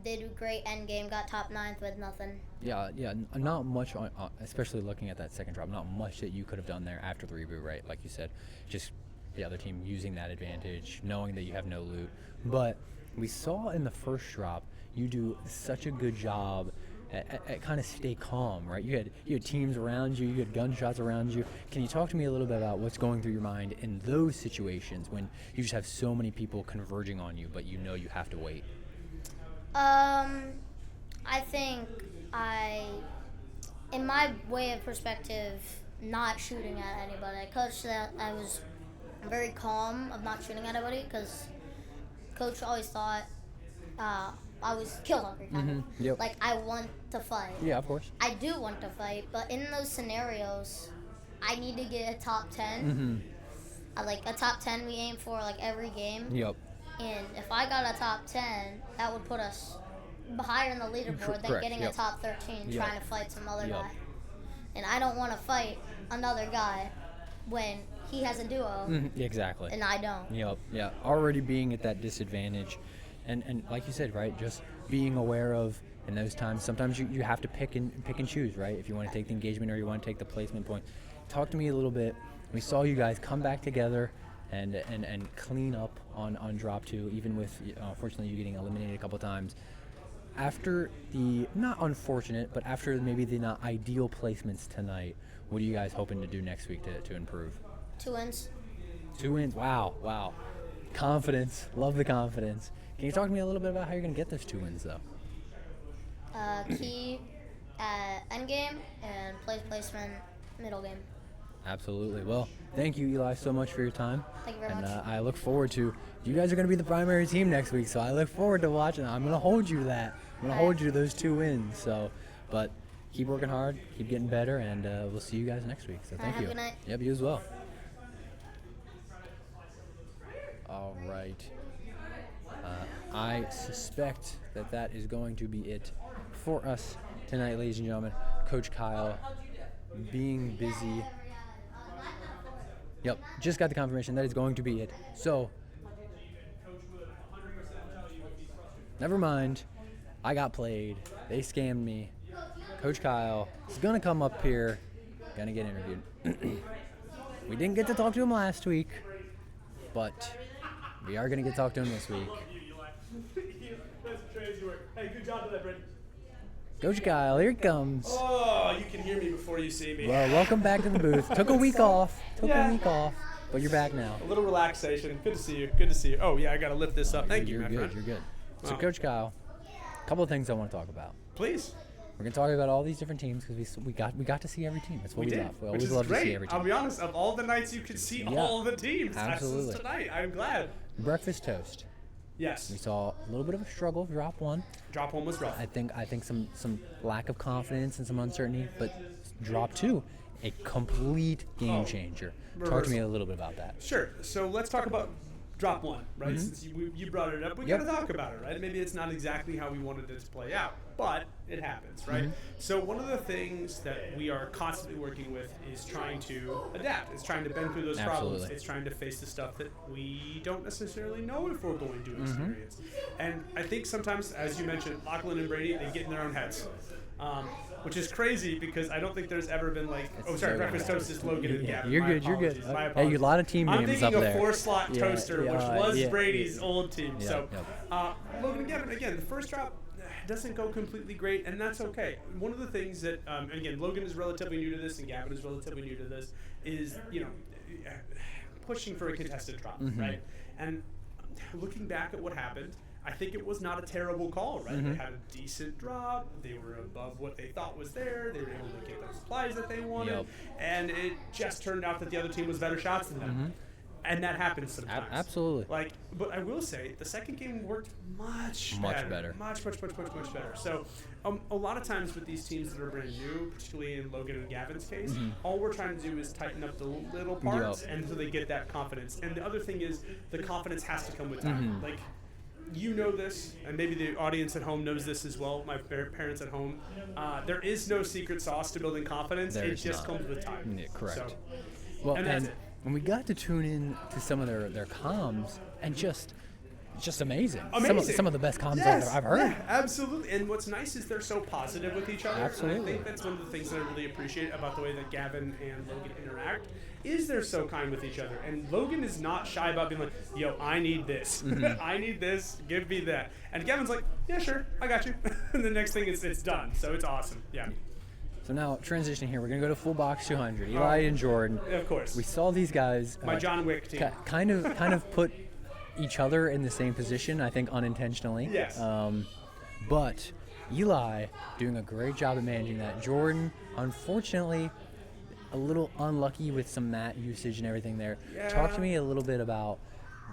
Did great endgame, got top 9th with nothing. Yeah, not much, especially looking at that second drop, not much that you could have done there after the reboot, right? Like you said, just the other team using that advantage, knowing that you have no loot. But we saw in the first drop, you do such a good job at kind of stay calm, right? You had teams around you, you had gunshots around you. Can you talk to me a little bit about what's going through your mind in those situations when you just have so many people converging on you, but you know you have to wait? I think in my way of perspective, not shooting at anybody. I coached that I was very calm of not shooting at anybody because coach always thought I was kill hungry kind of. Yep. Like I want to fight. Yeah, of course. I do want to fight, but in those scenarios, I need to get a top 10. Like a top 10 we aim for like every game. Yep. And if I got a top 10, that would put us higher in the leaderboard than Correct, getting yep. a top 13 Yep. trying to fight some other Yep. guy. And I don't want to fight another guy when he has a duo Exactly. and I don't. Yep. Yeah. Already being at that disadvantage, and like you said, right, just being aware of in those times. Sometimes you have to pick and choose, right? If you want to take the engagement or you want to take the placement point. Talk to me a little bit. We saw you guys come back together and clean up on drop 2, even with unfortunately you getting eliminated a couple times. After the not unfortunate, but after maybe the not ideal placements tonight, what are you guys hoping to do next week to improve? 2 wins. 2 wins. Wow. Confidence. Love the confidence. Can you talk to me a little bit about how you're going to get those 2 wins, though? Key at endgame and placement middle game. Absolutely. Well, thank you, Eli, so much for your time. Thank you very and much. I look forward to, you guys are going to be the primary team next week, so I look forward to watching. I'm going to hold you to that. I'm going to hold you to those 2 wins. So, but keep working hard, keep getting better, and we'll see you guys next week. So thank have you. a good night. Yep, you as well. All right. I suspect that is going to be it for us tonight, ladies and gentlemen. Coach Kyle being busy. Yep, just got the confirmation that is going to be it. So, never mind. I got played. They scammed me. Coach Kyle is going to come up here, going to get interviewed. We didn't get to talk to him last week, but we are going to get to talk to him this week. That's crazy work. Hey, good job today, Brady. Coach Kyle, here he comes. Oh, you can hear me before you see me. Well, welcome back to the booth. Took a week off. But you're back now. A little relaxation. Good to see you. Good to see you. Oh, yeah, I got to lift this up. Thank you, You're my good. friend. You're good. So, Wow. Coach Kyle, a couple of things I want to talk about. Please. We're going to talk about all these different teams because we got to see every team. That's what we did, love. We which always is love great. to see every team. I'll be honest, of all the nights you could see Yeah. all the teams, Absolutely. this is tonight. I'm glad. Breakfast toast. Yes. We saw a little bit of a struggle, drop 1. Drop 1 was rough. I think some lack of confidence and some uncertainty, but drop 2, a complete game changer. Talk to reversal. me a little bit about that. Sure. So let's talk about drop 1, right? Since you brought it up, we Yep. got to talk about it, right? Maybe it's not exactly how we wanted it to play out, but it happens, right? So one of the things that we are constantly working with is trying to adapt. It's trying to bend through those problems. Absolutely. It's trying to face the stuff that we don't necessarily know if we're going to experience. And I think sometimes, as you mentioned, Lachlan and Brady, they get in their own heads. Which is crazy because I don't think there's ever been like, breakfast toast is Logan and Gavin. You're My good. You're good. apologies, my Hey, apologies. a lot of team I'm names thinking up of there. 4-slot Yeah, toaster, which was yeah, Brady's old team. Yeah, So yep. Logan and Gavin, again, the first drop doesn't go completely great, and that's okay. One of the things that, again, Logan is relatively new to this and Gavin is relatively new to this, is, pushing for a contested drop, right? And looking back at what happened, I think it was not a terrible call, right? They had a decent drop. They were above what they thought was there. They were able to get the supplies that they wanted. And it just turned out that the other team was better shots than them. And that happens sometimes. Absolutely. Like, but I will say, the second game worked much better. Much better. So, a lot of times with these teams that are brand new, particularly in Logan and Gavin's case, all we're trying to do is tighten up the little parts, and so they get that confidence. And the other thing is, the confidence has to come with time. Like, you know this, and maybe the audience at home knows this as well, my parents at home. There is no secret sauce to building confidence. It just comes with time. Yeah, correct. So, Well, and that's it. when we got to tune in to some of their comms, and just amazing. Amazing. Some of the best comms I've heard. Yeah, absolutely. And what's nice is they're so positive with each other. Absolutely. And I think that's one of the things that I really appreciate about the way that Gavin and Logan interact, is they're so kind with each other. And Logan is not shy about being like, yo, I need this. I need this. Give me that. And Gavin's like, yeah, sure. I got you. And the next thing is it's done. So it's awesome. Yeah. So now, transitioning here, we're going to go to full box 200. Eli and Jordan. Of course. We saw these guys. My John Wick team. Kind of put each other in the same position, I think unintentionally. Yes. But Eli doing a great job of managing that. Jordan, unfortunately, a little unlucky with some mat usage and everything there. Yeah. Talk to me a little bit about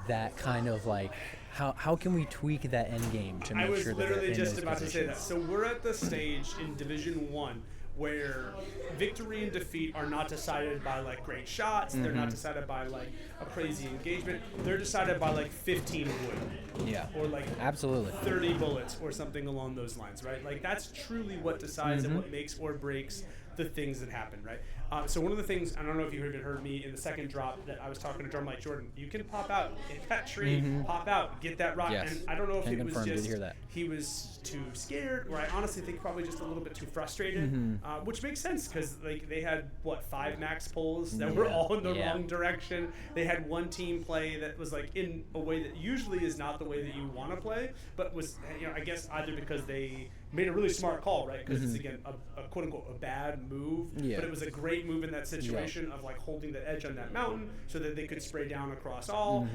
that kind of like, how can we tweak that end game to make sure that they're in literally just those about to say that. positions? So we're at the stage in Division 1 where victory and defeat are not decided by like great shots. They're not decided by like a crazy engagement. They're decided by like 15 wood. Yeah. Or like Absolutely. 30 bullets or something along those lines, right? Like that's truly what decides and what makes or breaks the things that happen, right? So one of the things, I don't know if you even heard me in the second drop that I was talking to Jordan like, Jordan, you can pop out, hit that tree, pop out, get that rock. Yes. And I don't know if Can it was confirm, did just hear that. he was too scared, or I honestly think probably just a little bit too frustrated, which makes sense because like they had what 5 max pulls that were all in the wrong direction. They had one team play that was like in a way that usually is not the way that you want to play, but was I guess either because they made a really smart call, right? Because it's again a quote unquote a bad move, but it was a great move in that situation of like holding the edge on that mountain so that they could spray down across all.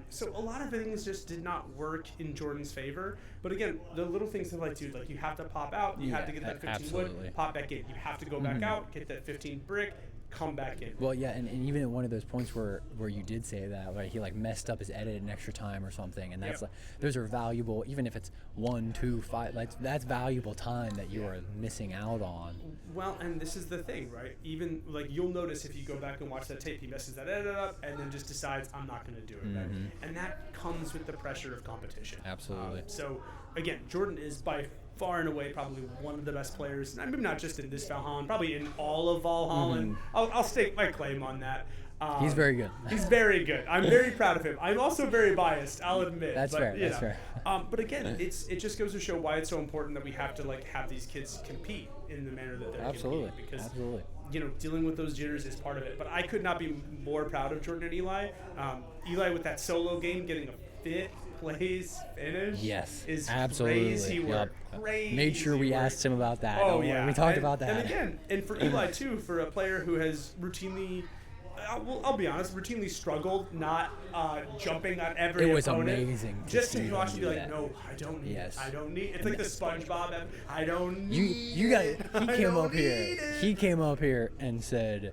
So a lot of things just did not work in Jordan's favor. But again, the little things that like, dude, like you have to pop out, you have to get that 15 wood, pop back in. You have to go back out, get that 15 brick, come back in. Well, yeah, and even at one of those points where you did say that, like he like messed up his edit in extra time or something, and that's like those are valuable, even if it's 1, 2, 5, like that's valuable time that you are missing out on. Well, and this is the thing, right? Even like you'll notice if you go back and watch that tape, he messes that edit up and then just decides I'm not going to do it, right? And that comes with the pressure of competition. Absolutely. So again, Jordan is by far and away probably one of the best players, maybe not just in this Valhalla, probably in all of Valhalla. I'll stake my claim on that. He's very good. He's very good. I'm very proud of him. I'm also very biased, I'll admit. That's fair. That's fair. But again, it just goes to show why it's so important that we have to like have these kids compete in the manner that they're competing. Because dealing with those jitters is part of it. But I could not be more proud of Jordan and Eli. Eli with that solo game getting a 5th place finish. Yes, is absolutely. Crazy work. Crazy Made sure we asked him about that. Oh yeah, we talked about that. And again, and for Eli too, for a player who has routinely, I'll be honest, routinely struggled not jumping on every It was opponent. amazing. Just to to watch him be like, that. no, I don't need Yes. it. I don't need it. It's like the SpongeBob. I don't need You got it. he came up here. He came up here and said,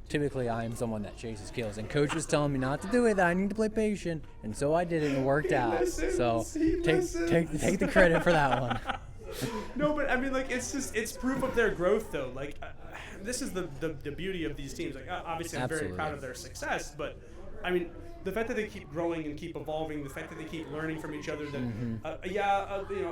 typically I am someone that chases kills, and coach was telling me not to do it, that I need to play patient, and so I did it and it worked out. listens, So he take the credit for that one. No, but I mean, like, it's proof of their growth, though. Like, this is the beauty of these teams. Like, obviously, I'm very proud of their success, but I mean, the fact that they keep growing and keep evolving, the fact that they keep learning from each other. That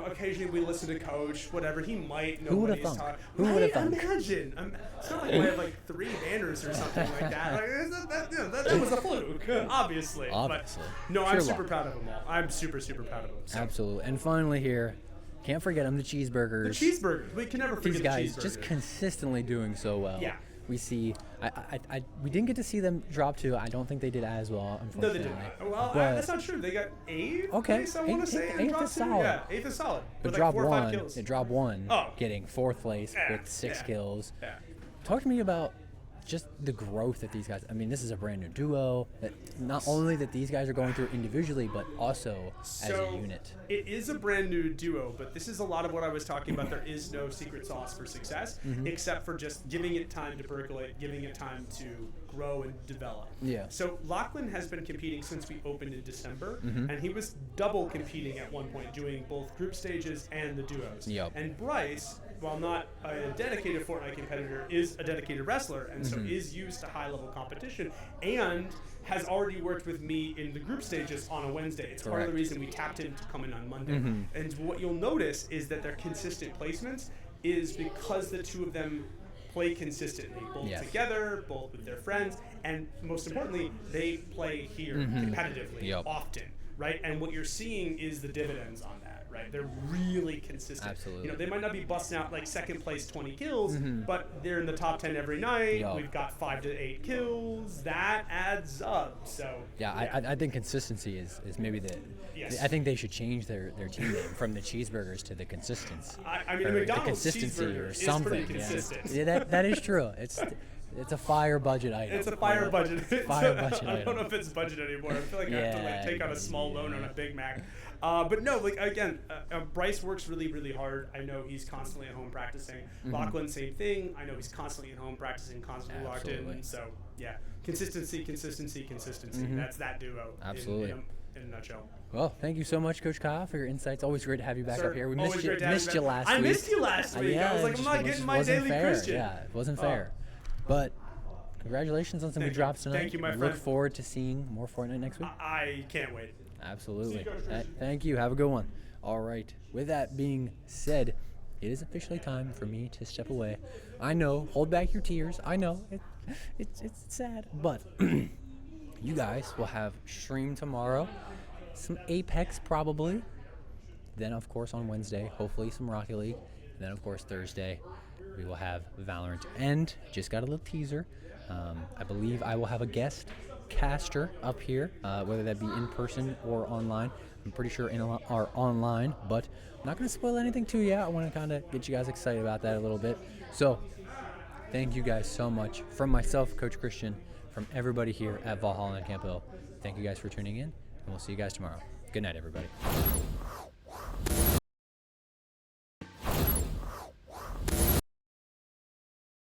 occasionally we listen to coach, whatever he might know what he's talking. Who would have thunk? Imagine. It's not like we have like 3 banners or something like that. Like, that was a fluke, obviously. But, no, I'm super proud of them all. I'm super proud of them. So. Absolutely. And finally here, can't forget them, the Cheezburgers. The Cheezburgers. We can never forget These guys the Cheezburgers. just consistently doing so well. Yeah. We see, we didn't get to see them drop 2. I don't think they did as well, No, unfortunately. they didn't. Well, But that's not true. They got 8th Okay. place, I want to say. and 8th dropped is 2. solid. Yeah, 8th is solid. But with drop like 4 or 5 1, kills. they drop 1, Oh. getting 4th place Yeah, with 6 yeah. kills. Yeah. Talk to me about just the growth that these guys. I mean, this is a brand new duo. That not only that these guys are going through individually, but also as a unit. It is a brand new duo, but this is a lot of what I was talking about. There is no secret sauce for success, except for just giving it time to percolate, giving it time to grow and develop. Yeah. So Lachlan has been competing since we opened in December, and he was double competing at one point, doing both group stages and the duos. Yep. And Bryce, while not a dedicated Fortnite competitor, is a dedicated wrestler, and so is used to high-level competition, and has already worked with me in the group stages on a Wednesday. It's part of the reason we tapped him to come in on Monday. And what you'll notice is that their consistent placements is because the two of them play consistently, both together, both with their friends, and most importantly, they play here competitively often, right? And what you're seeing is the dividends on that, right? They're really consistent. Absolutely. You know, they might not be busting out like second place 20 kills, but they're in the top 10 every night. We've got 5 to 8 kills. That adds up. So I think consistency is maybe the. I think they should change their team name from the Cheezburgers to the Consistency. I mean, or McDonald's the Consistency cheeseburger or something. is pretty consistent. Yeah, that is true. It's a fire budget item. It's a fire budget. Fire budget I don't know if it's budget anymore. I feel like I have to like take out a small loan on a Big Mac. But no, like again, Bryce works really, really hard. I know he's constantly at home practicing. Lachlan, same thing. I know he's constantly at home practicing, constantly locked in. So yeah, consistency. That's that duo. Absolutely. In a nutshell. Well, thank you so much, Coach Kyle, for your insights. Always great to have you back Sir, up here. We always missed you last week. I missed you last week. I was like, I'm not getting my daily fair. Christian. Yeah, it wasn't fair. But congratulations on some good drops tonight. Thank you, my friend. Look forward to seeing more Fortnite next week. I can't wait. Absolutely. Thank you. Have a good one. All right. With that being said, it is officially time for me to step away. I know. Hold back your tears. I know. It's sad. But you guys will have stream tomorrow. Some Apex probably. Then, of course, on Wednesday, hopefully some Rocket League. And then, of course, Thursday, we will have Valorant. And just got a little teaser. I believe I will have a guest caster up here, whether that be in person or online. I'm pretty sure are online, but I'm not going to spoil anything to you. I want to kind of get you guys excited about that a little bit. So, thank you guys so much. From myself, Coach Christian, from everybody here at Valhalla and Camp Hill, thank you guys for tuning in, and we'll see you guys tomorrow. Good night, everybody.